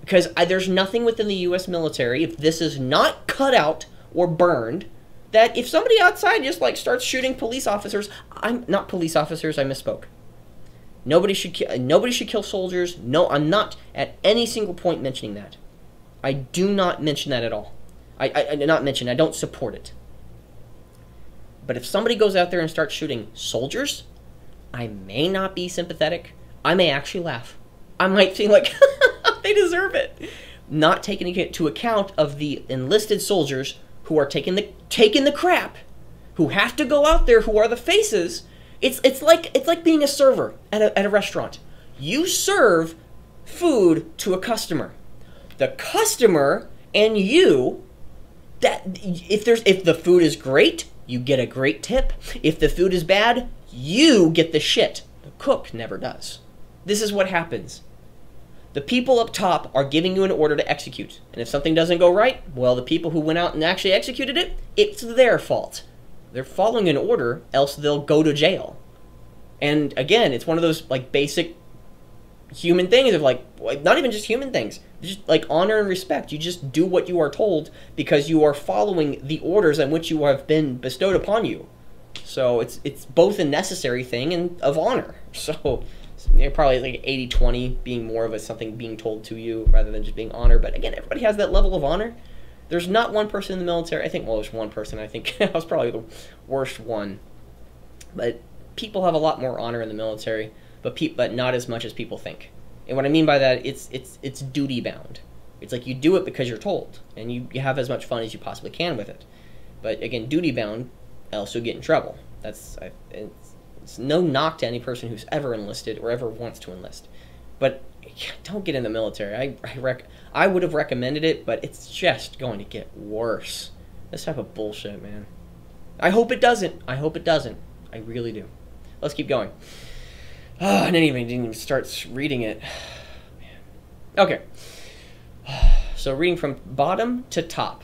Because there's nothing within the U.S. military, if this is not cut out or burned, that if somebody outside just like starts shooting police officers, I'm not police officers, I misspoke. Nobody should kill soldiers. No, I'm not at any single point mentioning that. I do not mention that at all. I don't support it. But if somebody goes out there and starts shooting soldiers, I may not be sympathetic. I may actually laugh. I might think like, they deserve it. Not taking into account of the enlisted soldiers who are taking the crap, who have to go out there, who are the faces, It's like being a server at a restaurant. You serve food to a customer. The customer and you, if the food is great, you get a great tip. If the food is bad, you get the shit. The cook never does. This is what happens. The people up top are giving you an order to execute. And if something doesn't go right, well, the people who went out and actually executed it, it's their fault. They're following an order, else they'll go to jail. And again, it's one of those like basic human things of like not even just human things, just like honor and respect. You just do what you are told because you are following the orders in which you have been bestowed upon you. So it's both a necessary thing and of honor. So probably like 80-20 being more of a something being told to you rather than just being honor. But again, everybody has that level of honor. There's not one person in the military. I think, well, there's one person. I think I was probably the worst one. But people have a lot more honor in the military, but not as much as people think. And what I mean by that, it's duty bound. It's like you do it because you're told, and you have as much fun as you possibly can with it. But again, duty bound, else you'll get in trouble. It's no knock to any person who's ever enlisted or ever wants to enlist. But don't get in the military. I would have recommended it, but it's just going to get worse. This type of bullshit, man. I hope it doesn't. I hope it doesn't. I really do. Let's keep going. I didn't even start reading it. Okay. So reading from bottom to top.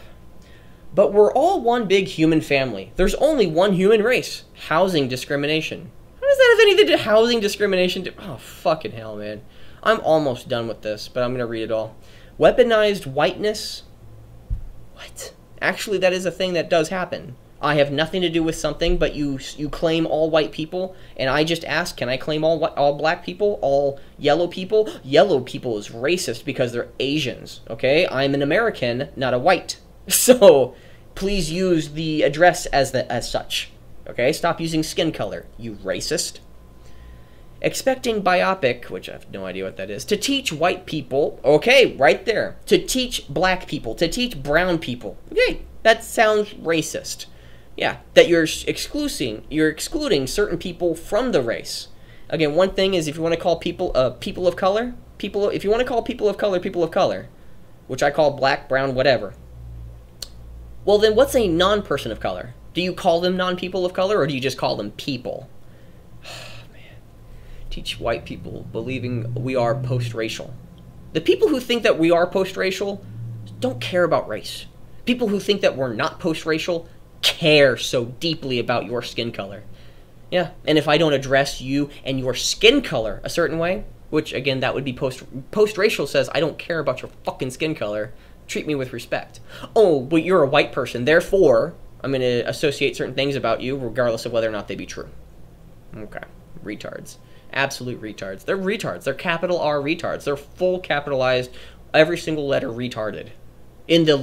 But we're all one big human family. There's only one human race. Housing discrimination. How does that have anything to do with housing discrimination? Oh, fucking hell, man. I'm almost done with this, but I'm going to read it all. Weaponized whiteness. What? Actually, that is a thing that does happen. I have nothing to do with something, but you claim all white people, and I just ask, can I claim all black people, all yellow people? Yellow people is racist because they're Asians, okay? I'm an American, not a white. So, please use the address as such, okay? Stop using skin color, you racist. Expecting biopic, which I have no idea what that is, to teach white people, okay, right there. To teach black people, to teach brown people. Okay, that sounds racist. Yeah, that you're excluding certain people from the race. Again, one thing is if you want to call people people of color, if you want to call people of color, which I call black, brown, whatever. Well, then what's a non-person of color? Do you call them non-people of color, or do you just call them people? Man. Teach white people believing we are post-racial. The people who think that we are post-racial don't care about race. People who think that we're not post-racial care so deeply about your skin color. Yeah, and if I don't address you and your skin color a certain way, which again, that would be post-racial says, I don't care about your fucking skin color, treat me with respect. Oh, but you're a white person, therefore, I'm going to associate certain things about you, regardless of whether or not they be true. Okay, retards. Absolute retards. They're retards. They're capital R retards. They're full capitalized, every single letter retarded. In the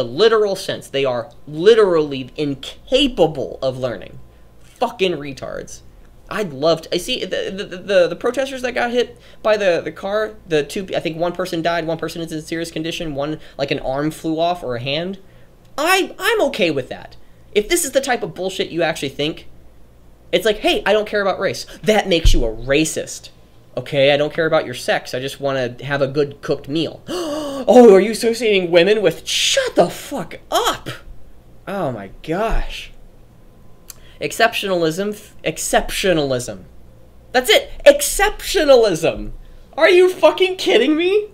literal sense, they are literally incapable of learning. Fucking retards. I'd love to. I see the protesters that got hit by the car. The two, I think one person died, one person is in serious condition. One like an arm flew off or a hand. I'm okay with that. If this is the type of bullshit you actually think, it's like, hey, I don't care about race. That makes you a racist. Okay, I don't care about your sex. I just want to have a good cooked meal. Oh, are you associating women with... Shut the fuck up! Oh my gosh. Exceptionalism. Exceptionalism. That's it. Exceptionalism. Are you fucking kidding me?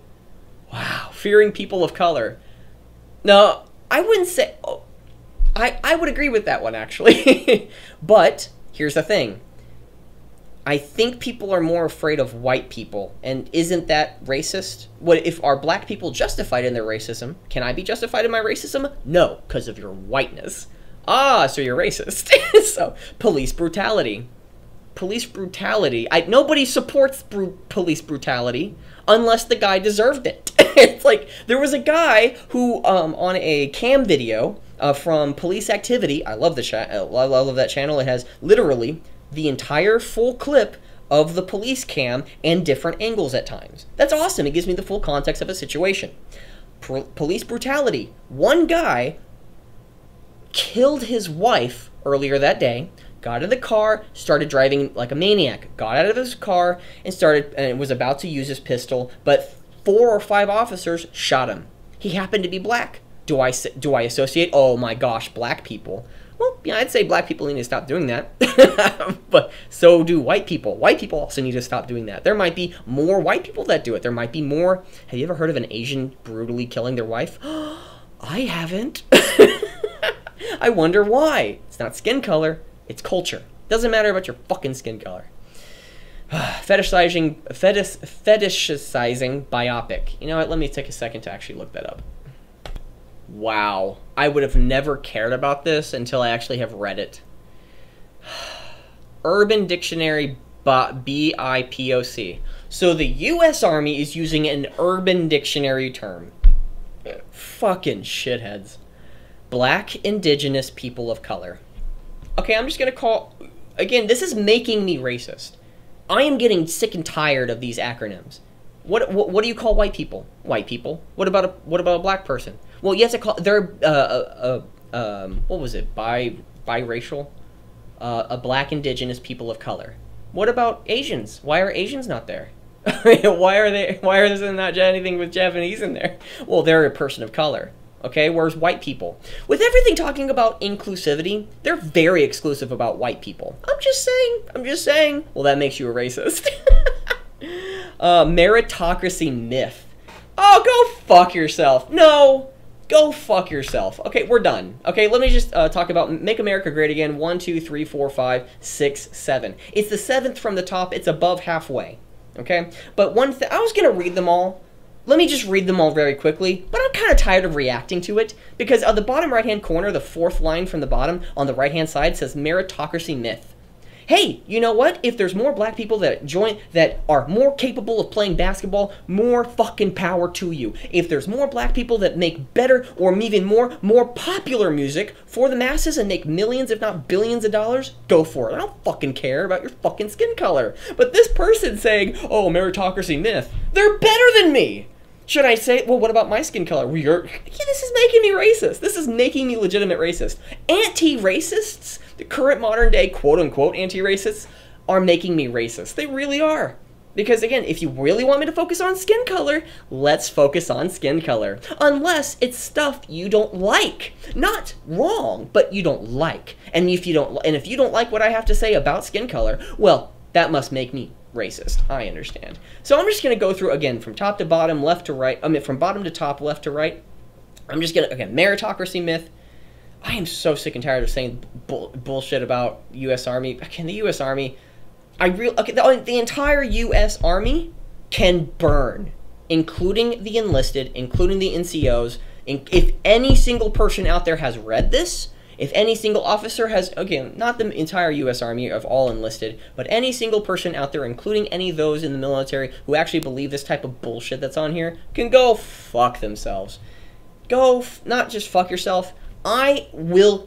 Wow. Fearing people of color. No, I wouldn't say... Oh, I would agree with that one, actually. But, here's the thing. I think people are more afraid of white people, and isn't that racist? What if are black people justified in their racism? Can I be justified in my racism? No, because of your whiteness. Ah, so you're racist. So, police brutality. Police brutality. Nobody supports police brutality unless the guy deserved it. It's like, there was a guy who, on a cam video from Police Activity, I love the I love that channel, it has literally the entire full clip of the police cam and different angles at times. That's awesome. It gives me the full context of a situation. Police brutality. One guy killed his wife earlier that day, got out of the car, started driving like a maniac, got out of his car and was about to use his pistol, but 4 or 5 officers shot him. He happened to be black. Do I associate, oh my gosh, black people? Well, yeah, I'd say black people need to stop doing that. But so do white people. White people also need to stop doing that. There might be more white people that do it. There might be more. Have you ever heard of an Asian brutally killing their wife? I haven't. I wonder why. It's not skin color. It's culture. Doesn't matter about your fucking skin color. Fetishizing biopic. You know what? Let me take a second to actually look that up. Wow. I would have never cared about this until I actually have read it. Urban Dictionary BIPOC. So the U.S. Army is using an Urban Dictionary term. Fucking shitheads. Black indigenous people of color. Okay, I'm just gonna call... Again, this is making me racist. I am getting sick and tired of these acronyms. What do you call white people? White people. What about a black person? Well, you have to call... They're, what was it? Biracial? Black indigenous people of color. What about Asians? Why are Asians not there? Why is there not anything with Japanese in there? Well, they're a person of color. Okay, whereas white people, with everything talking about inclusivity, they're very exclusive about white people. I'm just saying. Well, that makes you a racist. Meritocracy myth. Oh, go fuck yourself. No, go fuck yourself. Okay, we're done. Okay, let me just talk about Make America Great Again. 1, 2, 3, 4, 5, 6, 7. It's the 7th from the top. It's above halfway. Okay, but one thing, I was gonna read them all. Let me just read them all very quickly, but I'm kind of tired of reacting to it, because on the bottom right-hand corner, the 4th line from the bottom on the right-hand side says meritocracy myth. Hey, you know what? If there's more black people that are more capable of playing basketball, more fucking power to you. If there's more black people that make better or even more popular music for the masses and make millions, if not billions of dollars, go for it. I don't fucking care about your fucking skin color. But this person saying, oh, meritocracy myth, they're better than me. Should I say, well, what about my skin color? Well, this is making me racist. This is making me legitimate racist. Anti-racists, the current modern day quote-unquote anti-racists, are making me racist. They really are. Because again, if you really want me to focus on skin color, let's focus on skin color. Unless it's stuff you don't like. Not wrong, but you don't like. And if you don't like what I have to say about skin color, well, that must make me racist. I understand. So I'm just going to go through, again, from top to bottom, left to right. I mean, from bottom to top, left to right. I'm just going to, again, meritocracy myth. I am so sick and tired of saying bullshit about U.S. Army. Again, the U.S. Army, the entire U.S. Army can burn, including the enlisted, including the NCOs. If any single person out there has read this, if any single officer has, again, not the entire U.S. Army of all enlisted, but any single person out there, including any of those in the military who actually believe this type of bullshit that's on here, can go fuck themselves. Not just fuck yourself. I was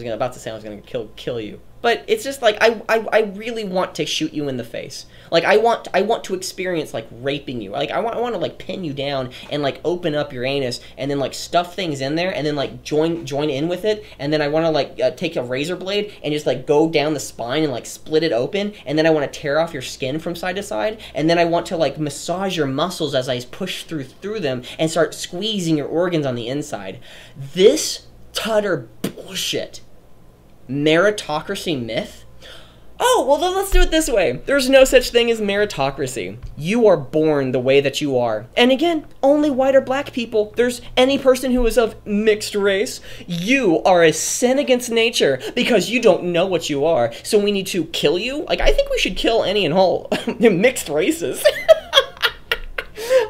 about to say I was going to kill you. But it's just like, I really want to shoot you in the face. Like, I want to experience, like, raping you. Like, I want to, like, pin you down and, like, open up your anus and then, like, stuff things in there and then, like, join in with it. And then I want to, like, take a razor blade and just, like, go down the spine and, like, split it open. And then I want to tear off your skin from side to side. And then I want to, like, massage your muscles as I push through them and start squeezing your organs on the inside. This utter bullshit. Meritocracy myth? Oh, well then let's do it this way. There's no such thing as meritocracy. You are born the way that you are. And again, only white or black people. There's any person who is of mixed race. You are a sin against nature because you don't know what you are. So we need to kill you? Like, I think we should kill any and all mixed races.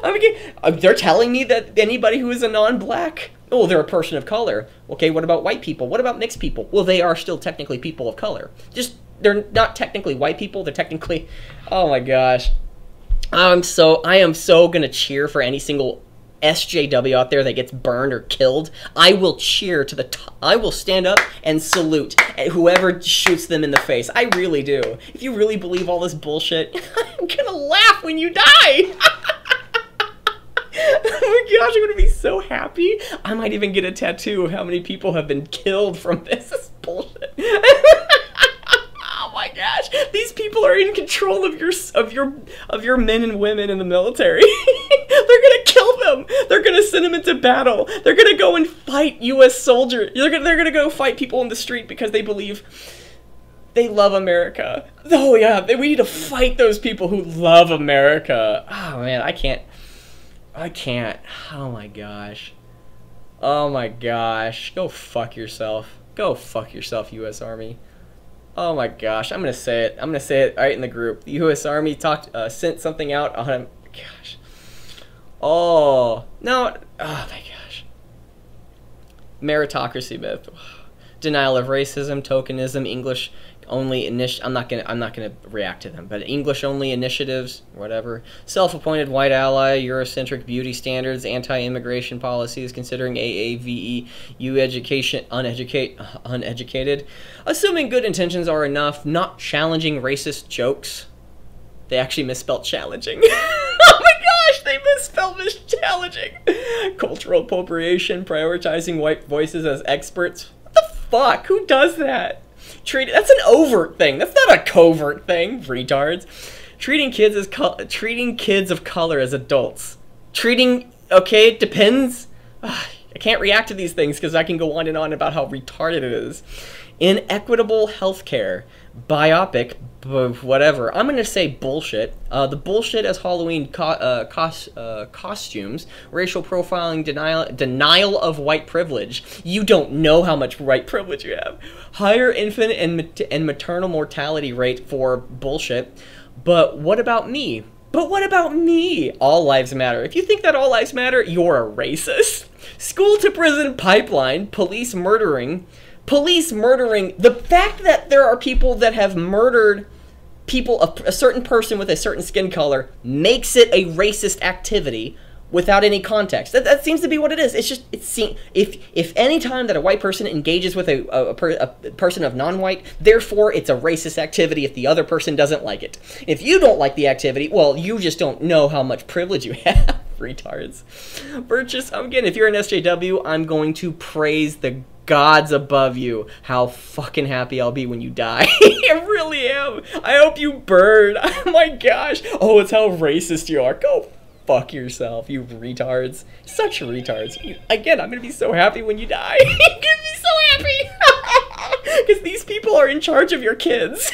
I mean, they're telling me that anybody who is a non-black, oh, they're a person of color. Okay, what about white people? What about mixed people? Well, they are still technically people of color. Just, they're not technically white people. They're technically, oh my gosh. I am so gonna cheer for any single SJW out there that gets burned or killed. I will cheer to the top. I will stand up and salute whoever shoots them in the face. I really do. If you really believe all this bullshit, I'm gonna laugh when you die. Oh my gosh, I'm gonna be so happy. I might even get a tattoo of how many people have been killed from this. This is bullshit. people are in control of your men and women in the military. They're gonna kill them. They're gonna send them into battle. They're gonna go and fight U.S. soldiers. They're gonna go fight people in the street because they believe they love America. Oh yeah, we need to fight those people who love America. Oh man, I can't. Oh my gosh. Oh my gosh. Go fuck yourself. Go fuck yourself, U.S. Army. Oh my gosh. I'm gonna say it. I'm gonna say it right in the group. The U.S. Army sent something out on. Gosh. Oh no. Oh my gosh. Meritocracy myth. Denial of racism, tokenism, English only I'm not gonna react to them, but English only initiatives, whatever. Self-appointed white ally, Eurocentric beauty standards, anti-immigration policies, considering AAVE, uneducated, assuming good intentions are enough, not challenging racist jokes. They actually misspelled challenging. Oh my gosh, they misspelled challenging. Cultural appropriation, prioritizing white voices as experts. What the fuck? Who does that? That's an overt thing. That's not a covert thing, retards. Treating kids of color as adults. Okay, it depends. I can't react to these things because I can go on and on about how retarded it is. Inequitable healthcare. Biopic, whatever. I'm gonna say bullshit. The bullshit as Halloween costumes, racial profiling, denial of white privilege. You don't know how much white privilege you have. Higher infant and maternal mortality rate for bullshit. But what about me? But what about me? All lives matter. If you think that all lives matter, you're a racist. School to prison pipeline, police murdering, the fact that there are people that have murdered people, a certain person with a certain skin color, makes it a racist activity without any context. That seems to be what it is. It's just, if any time that a white person engages with a person of non-white, therefore it's a racist activity if the other person doesn't like it. If you don't like the activity, well, you just don't know how much privilege you have, retards. Virtuous, again, if you're an SJW, I'm going to praise the gods above you. How fucking happy I'll be when you die. I really am. I hope you burn. Oh my gosh. Oh, it's how racist you are. Go fuck yourself, you retards. Such retards. Again, I'm gonna be so happy when you die. You're gonna be so happy. Because these people are in charge of your kids.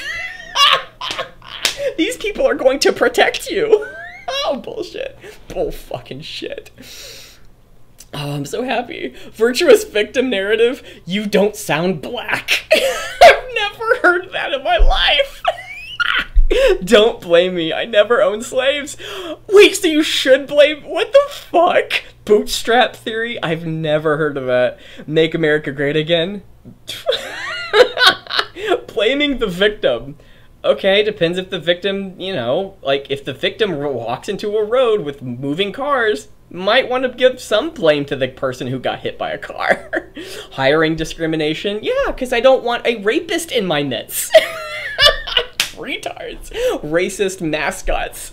These people are going to protect you. Oh, bullshit. Bull fucking shit. Oh, I'm so happy. Virtuous victim narrative. You don't sound black. I've never heard that in my life. Don't blame me. I never owned slaves. Wait, so you should blame... What the fuck? Bootstrap theory? I've never heard of that. Make America great again? Blaming the victim. Okay, depends if the victim, you know, like if the victim walks into a road with moving cars, might want to give some blame to the person who got hit by a car. Hiring discrimination? Yeah, because I don't want a rapist in my midst. Retards. Racist mascots.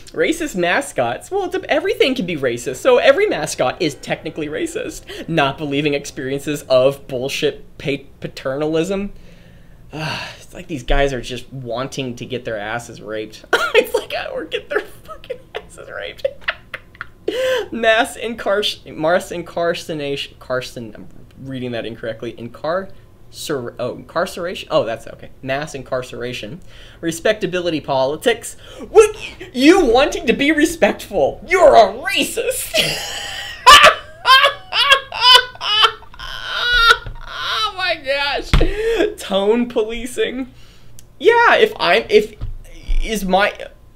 Racist mascots? Well, everything can be racist, so every mascot is technically racist. Not believing experiences of bullshit paternalism. It's like these guys are just wanting to get their asses raped. It's like, or get their fucking asses raped. Mass incarceration. I'm reading that incorrectly. Incarceration. Oh, that's okay. Mass incarceration. Respectability politics. What? You wanting to be respectful? You're a racist. Oh my gosh. Tone policing. Yeah,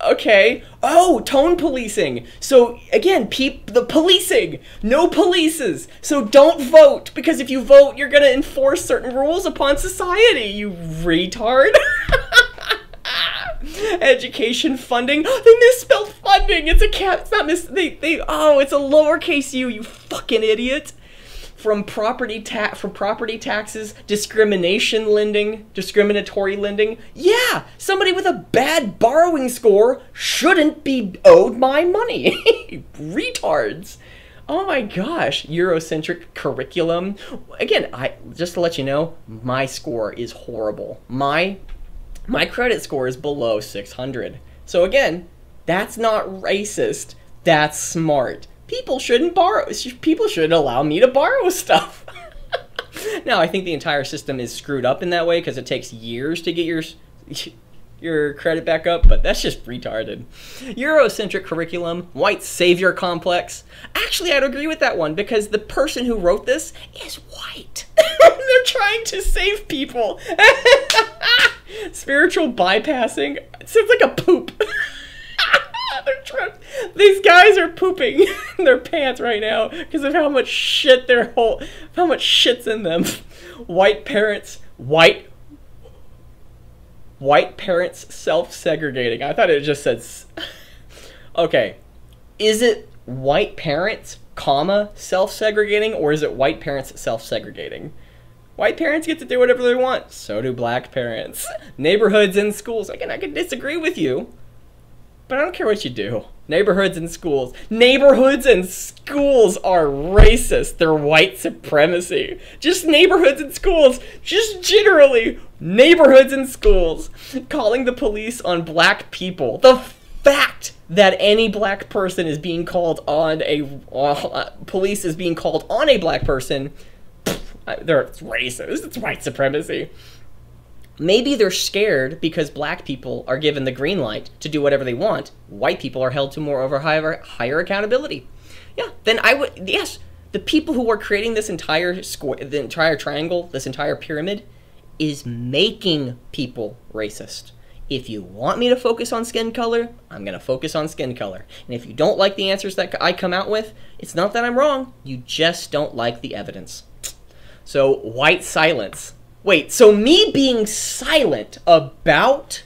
okay. Oh, tone policing. So, again, the policing. No polices. So don't vote, because if you vote, you're going to enforce certain rules upon society, you retard. Education funding. They misspelled funding. It's a cat. It's not oh, it's a lowercase u, you fucking idiot. From property taxes, discriminatory lending. Yeah, somebody with a bad borrowing score shouldn't be owed my money. Retards. Oh my gosh, Eurocentric curriculum. Again, just to let you know, my score is horrible. My My credit score is below 600. So again, that's not racist. That's smart. People shouldn't borrow. People shouldn't allow me to borrow stuff. Now, I think the entire system is screwed up in that way because it takes years to get your credit back up, but that's just retarded. Eurocentric curriculum, white savior complex. Actually, I'd agree with that one because the person who wrote this is white. They're trying to save people. Spiritual bypassing. It sounds like a poop. These guys are pooping in their pants right now because of how much shit how much shit's in them. White parents self-segregating. I thought it just said... Okay. Is it white parents, comma, self-segregating, or is it white parents self-segregating? White parents get to do whatever they want. So do black parents. Neighborhoods and schools. Again, I can disagree with you, but I don't care what you do. Neighborhoods and schools. Neighborhoods and schools are racist. They're white supremacy. Just neighborhoods and schools. Just generally, neighborhoods and schools. Calling the police on black people. The fact that any black person is being called on police is being called on a black person, it's racist. It's white supremacy. Maybe they're scared because black people are given the green light to do whatever they want. White people are held to higher accountability. Yeah, then yes, the people who are creating this entire square, the entire triangle, this entire pyramid, is making people racist. If you want me to focus on skin color, I'm going to focus on skin color. And if you don't like the answers that I come out with, it's not that I'm wrong. You just don't like the evidence. So, white silence. Wait, so me being silent about...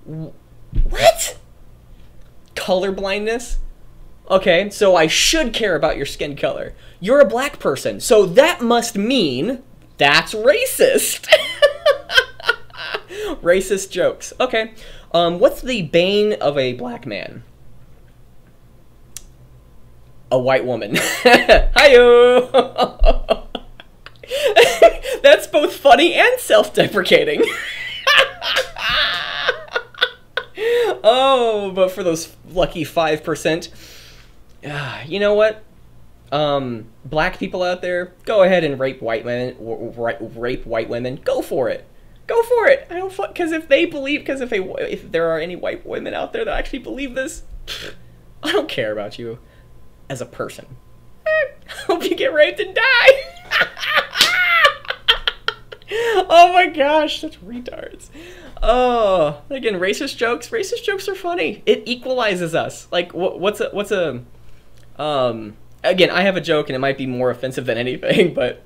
What? Color blindness? Okay, so I should care about your skin color. You're a black person, so that must mean that's racist. Racist jokes. Okay, what's the bane of a black man? A white woman. Hi-yo! That's both funny and self-deprecating. Oh, but for those lucky 5%, you know what? Black people out there, go ahead and rape white women. Rape white women. Go for it. Go for it. I don't because if there are any white women out there that actually believe this, I don't care about you as a person. I hope you get raped and die. Oh my gosh, that's retards. Oh, again, racist jokes. Racist jokes are funny. It equalizes us. Like, again, I have a joke and it might be more offensive than anything, but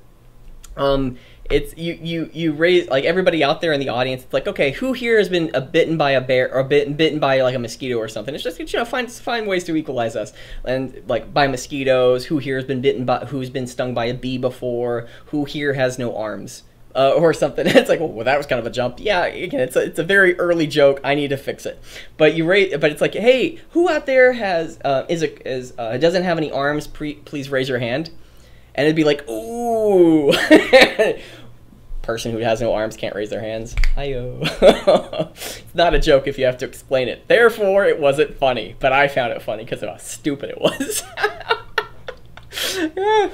it's you raise, like, everybody out there in the audience. It's like, okay, who here has been bitten by a bear or bitten by like a mosquito or something? It's just, you know, find ways to equalize us. And like, by mosquitoes, who here has been who's been stung by a bee before? Who here has no arms? Or something. It's like, well, that was kind of a jump. Yeah, again, it's a very early joke. I need to fix it. But but it's like, hey, who out there doesn't have any arms? Please raise your hand. And it'd be like, ooh, person who has no arms can't raise their hands. Hi-yo. It's not a joke if you have to explain it. Therefore, it wasn't funny. But I found it funny because of how stupid it was. Yeah.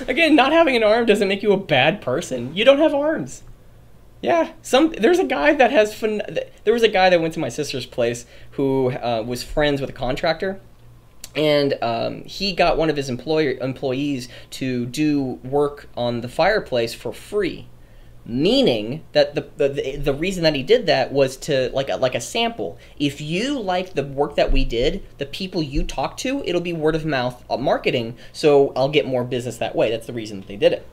Again, not having an arm doesn't make you a bad person. You don't have arms. Yeah, there's a guy that has there was a guy that went to my sister's place who was friends with a contractor, and he got one of his employees to do work on the fireplace for free. Meaning that the reason that he did that was to like a sample. If you like the work that we did, the people you talk to, it'll be word of mouth marketing, so I'll get more business that way. That's the reason that they did it.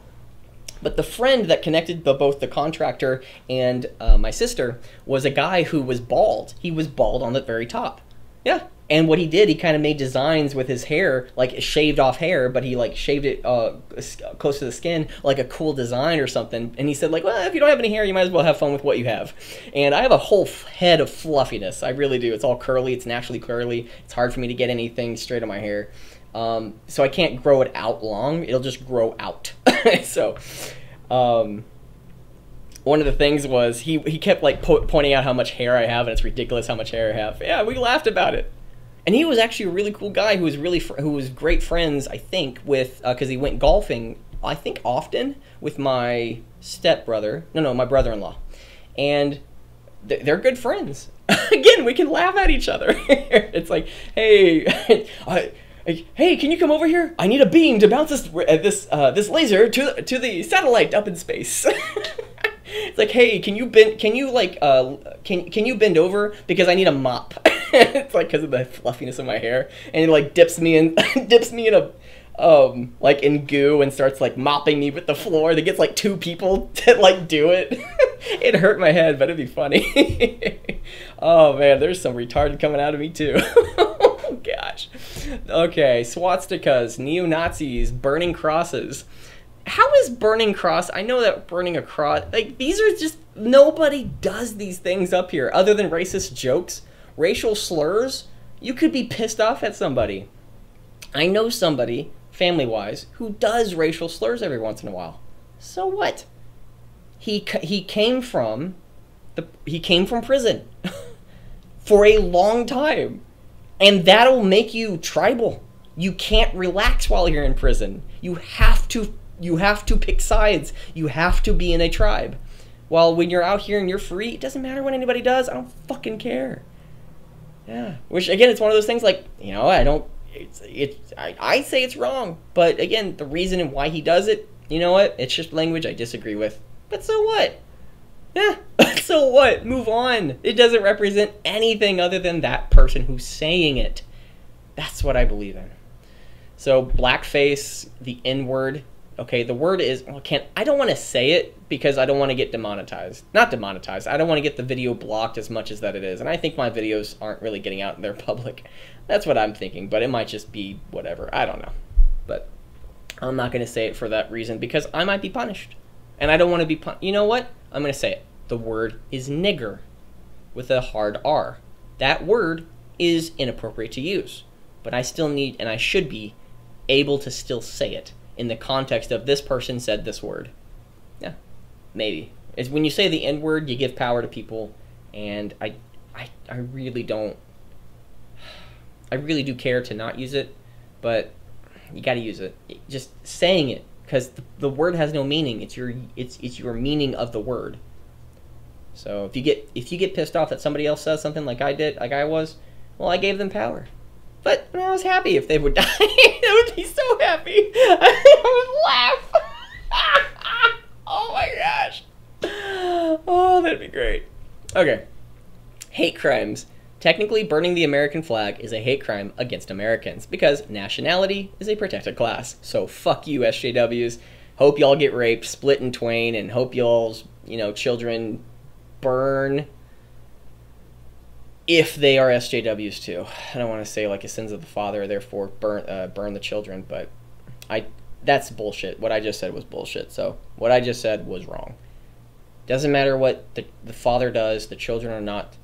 But the friend that connected both the contractor and my sister was a guy who was bald. He was bald on the very top. Yeah. And what he did, he kind of made designs with his hair, like shaved off hair, but he like shaved it close to the skin, like a cool design or something. And he said, like, well, if you don't have any hair, you might as well have fun with what you have. And I have a whole head of fluffiness. I really do. It's all curly. It's naturally curly. It's hard for me to get anything straight on my hair. So I can't grow it out long. It'll just grow out. So, one of the things was he kept like pointing out how much hair I have, and it's ridiculous how much hair I have. Yeah, we laughed about it. And he was actually a really cool guy who was great friends, I think, with because he went golfing, I think, often with my stepbrother. No, my brother-in-law, and they're good friends. Again, we can laugh at each other. It's like, hey, hey, can you come over here? I need a beam to bounce this laser to the satellite up in space. It's like, hey, can you bend over because I need a mop. It's like because of the fluffiness of my hair, and he like dips me in a like in goo and starts like mopping me with the floor. That gets like 2 people to like do it. It hurt my head, but it'd be funny. Oh man, there's some retarded coming out of me too. Oh gosh. Okay, swastikas, neo-Nazis, burning crosses. How is burning cross? I know that burning a cross, like, these are just, nobody does these things up here other than racist jokes, racial slurs. You could be pissed off at somebody. I know somebody, family-wise, who does racial slurs every once in a while. So what? He came from prison for a long time, and that'll make you tribal. You can't relax while you're in prison. You have to pick sides. You have to be in a tribe. While when you're out here and you're free, it doesn't matter what anybody does. I don't fucking care. Yeah. Which, again, it's one of those things like, you know, I say it's wrong. But, again, the reason and why he does it, you know what? It's just language I disagree with. But so what? Yeah. So what? Move on. It doesn't represent anything other than that person who's saying it. That's what I believe in. So, blackface, the N-word. Okay, the word is, well, I don't want to say it because I don't want to get demonetized. Not demonetized. I don't want to get the video blocked as much as that it is. And I think my videos aren't really getting out in their public. That's what I'm thinking, but it might just be whatever. I don't know. But I'm not going to say it for that reason because I might be punished. And I don't want to be punished. You know what? I'm going to say it. The word is nigger with a hard R. That word is inappropriate to use. But I still need, and I should be, able to still say it in the context of this person said this word. Yeah, maybe. It's when you say the N-word, you give power to people, and I really don't. I really do care to not use it, but you got to use it. Just saying it, because the word has no meaning. It's your meaning of the word. So if you get pissed off that somebody else says something like I did, like I was, well, I gave them power. But I was happy if they would die. I would be so happy. I would laugh. Oh my gosh. Oh, that'd be great. Okay. Hate crimes. Technically, burning the American flag is a hate crime against Americans because nationality is a protected class. So fuck you, SJWs. Hope y'all get raped, split in twain, and hope y'all's, children burn. If they are SJWs too. I don't want to say like a sins of the father, therefore burn the children, but that's bullshit. What I just said was bullshit. So what I just said was wrong. Doesn't matter what the father does, the children are not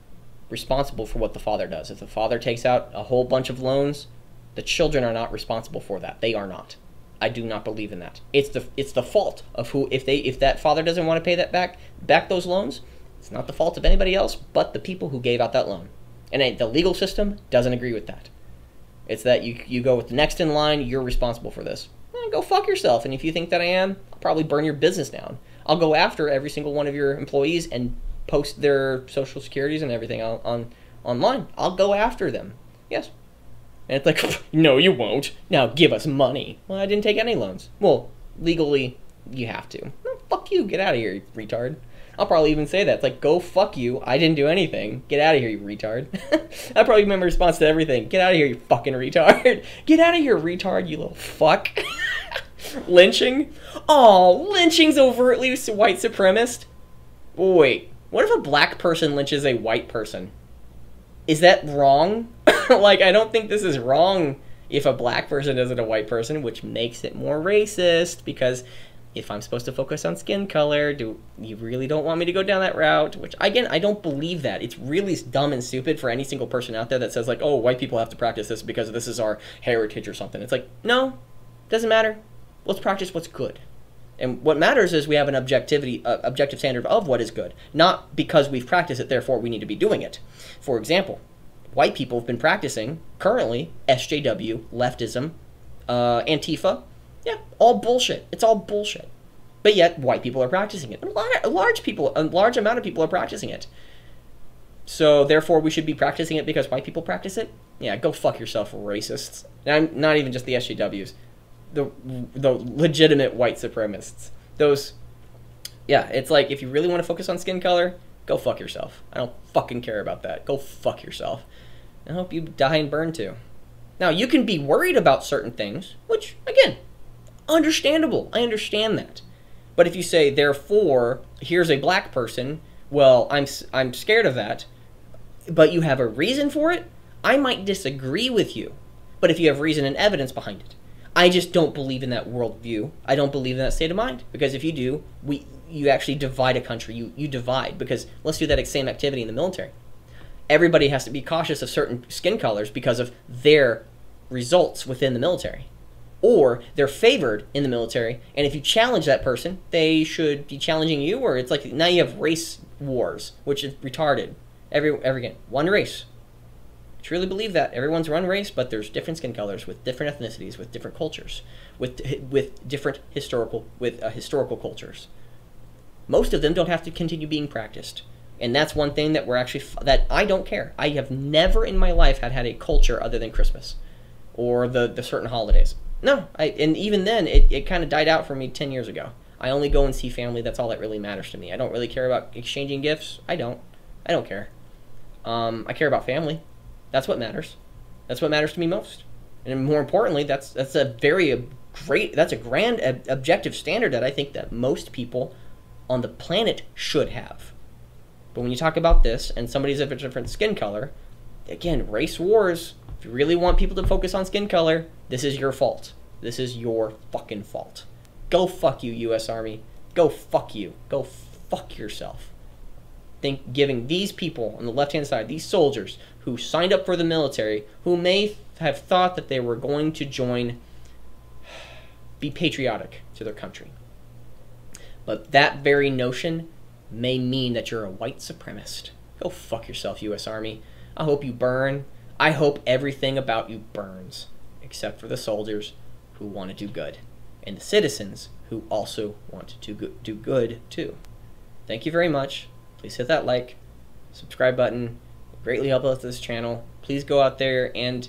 responsible for what the father does. If the father takes out a whole bunch of loans, the children are not responsible for that. They are not. I do not believe in that. It's the fault of who, if that father doesn't want to pay that back those loans, it's not the fault of anybody else but the people who gave out that loan. And the legal system doesn't agree with that. It's that you go with the next in line, you're responsible for this. Go fuck yourself. And if you think that I am, I'll probably burn your business down. I'll go after every single one of your employees and post their social securities and everything online. I'll go after them. Yes. And it's like, no, you won't. Now give us money. Well, I didn't take any loans. Well, legally, you have to. Well, fuck you. Get out of here, you retard. I'll probably even say that. It's like, go fuck you. I didn't do anything. Get out of here, you retard. That'll probably be my response to everything. Get out of here, you fucking retard. Get out of here, retard, you little fuck. Lynching? Oh, lynching's overtly white supremacist. Wait, what if a black person lynches a white person? Is that wrong? Like, I don't think this is wrong if a black person does it to a white person, which makes it more racist, because if I'm supposed to focus on skin color, do you really don't want me to go down that route? Which, again, I don't believe that. It's really dumb and stupid for any single person out there that says, like, oh, white people have to practice this because this is our heritage or something. It's like, no, doesn't matter. Let's practice what's good. And what matters is we have an objective standard of what is good, not because we've practiced it, therefore we need to be doing it. For example, white people have been practicing, currently, SJW, leftism, Antifa. Yeah, all bullshit. It's all bullshit. But yet, white people are practicing it. A large amount of people are practicing it. So, therefore, we should be practicing it because white people practice it? Yeah, go fuck yourself, racists. And not even just the SJWs. The legitimate white supremacists. Those, yeah, it's like, if you really want to focus on skin color, go fuck yourself. I don't fucking care about that. Go fuck yourself. I hope you die and burn too. Now, you can be worried about certain things, which, again, understandable. I understand that. But if you say, therefore, here's a black person, well, I'm scared of that, but you have a reason for it, I might disagree with you. But if you have reason and evidence behind it, I just don't believe in that worldview. I don't believe in that state of mind. Because if you do, you actually divide a country. You divide. Because let's do that same activity in the military. Everybody has to be cautious of certain skin colors because of their results within the military. Or they're favored in the military, and if you challenge that person, they should be challenging you, or it's like now you have race wars, which is retarded. Again, one race. I truly believe that. Everyone's one race, but there's different skin colors with different ethnicities, with different cultures, with different historical cultures. Most of them don't have to continue being practiced. And that's one thing that that I don't care. I have never in my life had a culture other than Christmas or the certain holidays. No, and even then, it kind of died out for me 10 years ago. I only go and see family. That's all that really matters to me. I don't really care about exchanging gifts. I don't care. I care about family. That's what matters. That's what matters to me most. And more importantly, that's a grand objective standard that I think that most people on the planet should have. But when you talk about this, and somebody's of a different skin color, again, race wars, if you really want people to focus on skin color, this is your fault. This is your fucking fault. Go fuck you, U.S. Army. Go fuck you. Go fuck yourself. Giving these people on the left-hand side, these soldiers who signed up for the military, who may have thought that they were going to be patriotic to their country. But that very notion may mean that you're a white supremacist. Go fuck yourself, U.S. Army. I hope you burn. I hope everything about you burns, except for the soldiers who want to do good, and the citizens who also want to do good too. Thank you very much. Please hit that like, subscribe button. It greatly helps us this channel. Please go out there and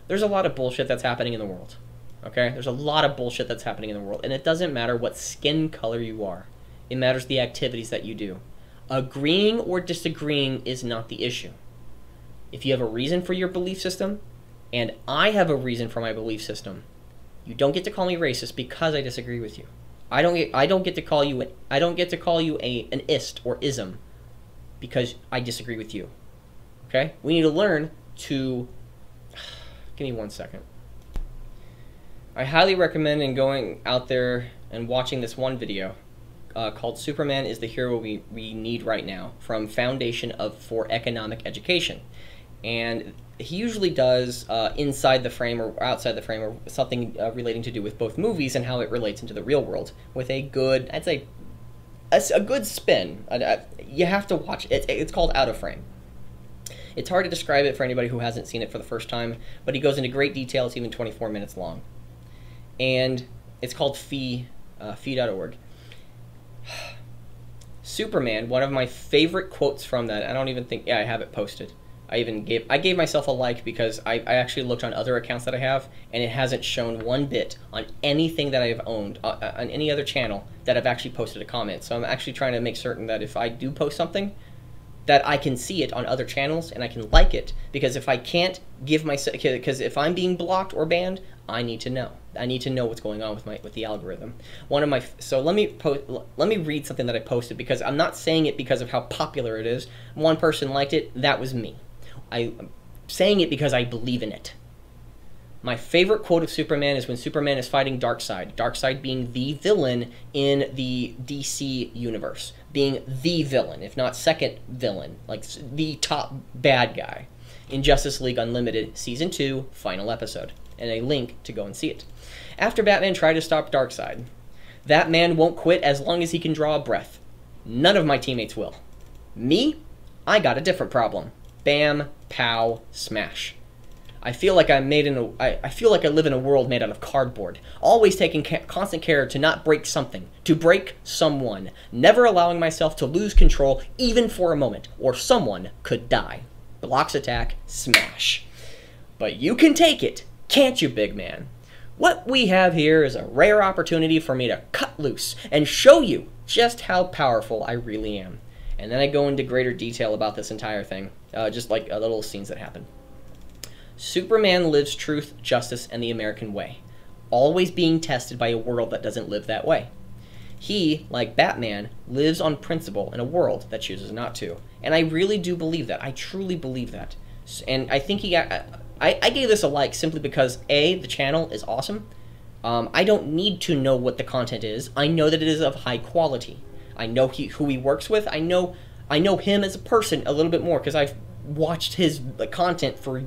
there's a lot of bullshit that's happening in the world. Okay? There's a lot of bullshit that's happening in the world, and it doesn't matter what skin color you are. It matters the activities that you do. Agreeing or disagreeing is not the issue. If you have a reason for your belief system, and I have a reason for my belief system, you don't get to call me racist because I disagree with you. I don't get to call you an ist or ism because I disagree with you. Okay? We need to learn to give me 1 second. I highly recommend going out there and watching this one video called Superman is the Hero We Need Right Now from Foundation for Economic Education. And he usually does inside the frame or outside the frame or something relating to do with both movies and how it relates into the real world with a good, I'd say, a good spin. You have to watch it. It's called Out of Frame. It's hard to describe it for anybody who hasn't seen it for the first time, but he goes into great detail. It's even 24 minutes long. And it's called fee.org. Superman, one of my favorite quotes from that, I don't even think, yeah, I have it posted. I gave myself a like because I actually looked on other accounts that I have, and it hasn't shown one bit on anything that I've owned, on any other channel, that I've actually posted a comment. So I'm actually trying to make certain that if I do post something, that I can see it on other channels, and I can like it, because if I can't give myself, because if I'm being blocked or banned, I need to know. I need to know what's going on with the algorithm. So let me read something that I posted, because I'm not saying it because of how popular it is. One person liked it, that was me. I'm saying it because I believe in it. My favorite quote of Superman is when Superman is fighting Darkseid. Darkseid being the villain in the DC universe. Being the villain, if not second villain. Like the top bad guy. In Justice League Unlimited, Season 2, final episode. and a link to go and see it. After Batman tried to stop Darkseid, that man won't quit as long as he can draw a breath. None of my teammates will. Me? I got a different problem. Bam, pow, smash. I feel like I feel like I live in a world made out of cardboard, always taking constant care to not break something, to break someone, never allowing myself to lose control even for a moment, or someone could die. Blocks attack, smash. But you can take it, can't you, big man? What we have here is a rare opportunity for me to cut loose and show you just how powerful I really am. And then I go into greater detail about this entire thing, just like little scenes that happen. Superman lives truth, justice, and the American way, always being tested by a world that doesn't live that way. He, like Batman, lives on principle in a world that chooses not to. And I really do believe that. I truly believe that. And I think I gave this a like simply because, A, the channel is awesome. I don't need to know what the content is. I know that it is of high quality. I know who he works with. I know him as a person a little bit more because I've watched his content for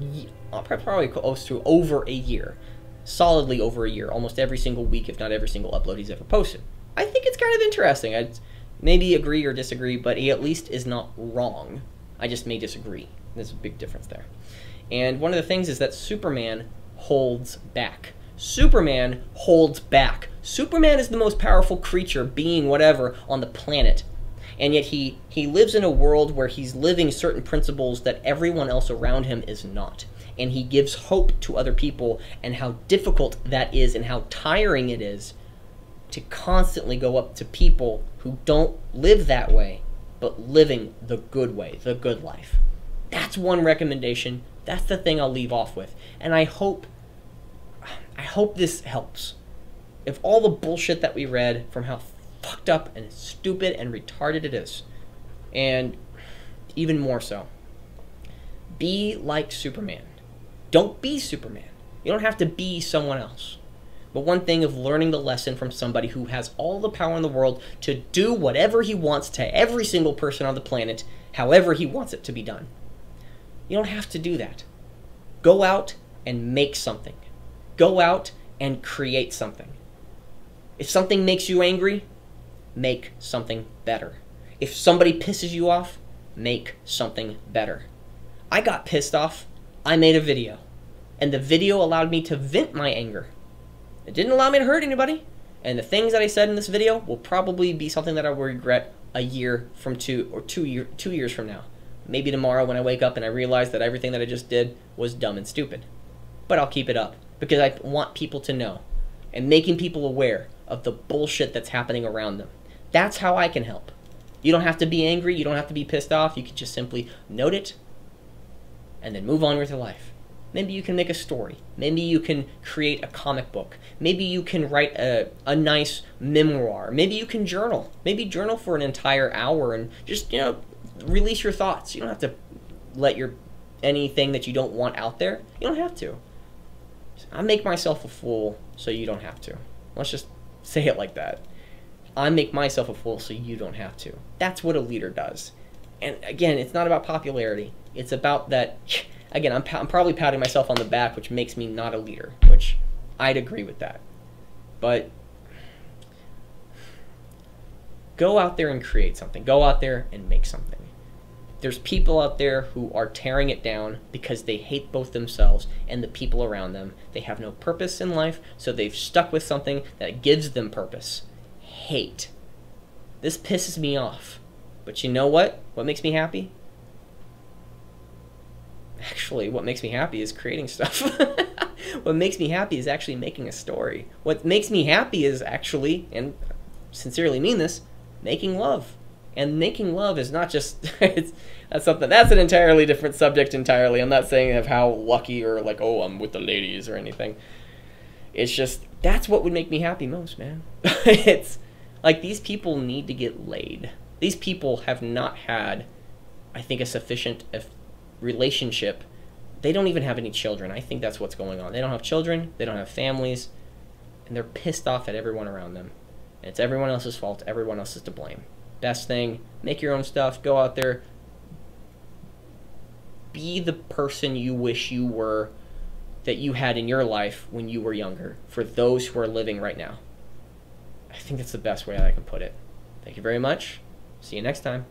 probably close to over a year. Solidly over a year. Almost every single week, if not every single upload he's ever posted. I think it's kind of interesting. I'd maybe agree or disagree, but he at least is not wrong. I just may disagree. There's a big difference there. And one of the things is that Superman holds back. Superman holds back. Superman is the most powerful creature, being, whatever, on the planet. And yet he lives in a world where he's living certain principles that everyone else around him is not. And he gives hope to other people, and how difficult that is and how tiring it is to constantly go up to people who don't live that way, but living the good way, the good life. That's one recommendation. That's the thing I'll leave off with. And I hope this helps. If all the bullshit that we read from how fucked up and stupid and retarded it is, and even more so, be like Superman. Don't be Superman. You don't have to be someone else. But one thing of learning the lesson from somebody who has all the power in the world to do whatever he wants to every single person on the planet, however he wants it to be done. You don't have to do that. Go out and make something. Go out and create something. If something makes you angry, make something better. If somebody pisses you off, make something better. I got pissed off. I made a video. And the video allowed me to vent my anger. It didn't allow me to hurt anybody. And the things that I said in this video will probably be something that I will regret a year from 2 years from now. Maybe tomorrow when I wake up and I realize that everything that I just did was dumb and stupid. But I'll keep it up because I want people to know and making people aware of the bullshit that's happening around them. That's how I can help. You don't have to be angry. You don't have to be pissed off. You can just simply note it and then move on with your life. Maybe you can make a story. Maybe you can create a comic book. Maybe you can write a nice memoir. Maybe you can journal. Maybe journal for an entire hour and just, release your thoughts. You don't have to let anything that you don't want out there. You don't have to. I make myself a fool so you don't have to. Let's just say it like that. I make myself a fool so you don't have to. That's what a leader does. And again, it's not about popularity. It's about that, again, I'm probably patting myself on the back, which makes me not a leader, which I'd agree with that. But go out there and create something. Go out there and make something. There's people out there who are tearing it down because they hate both themselves and the people around them. They have no purpose in life, so they've stuck with something that gives them purpose. Hate. This pisses me off. But you know what? What makes me happy? Actually, what makes me happy is creating stuff. What makes me happy is actually making a story. What makes me happy is actually, and I sincerely mean this, making love. And making love is not just, that's an entirely different subject entirely. I'm not saying of how lucky or like, oh, I'm with the ladies or anything. It's just, that's what would make me happy most, man. It's like these people need to get laid. These people have not had, I think, a sufficient relationship. They don't even have any children. I think that's what's going on. They don't have children. They don't have families. And they're pissed off at everyone around them. And it's everyone else's fault. Everyone else is to blame. Best thing, make your own stuff. Go out there. Be the person you wish you were that you had in your life when you were younger for those who are living right now. I think that's the best way I can put it. Thank you very much. See you next time.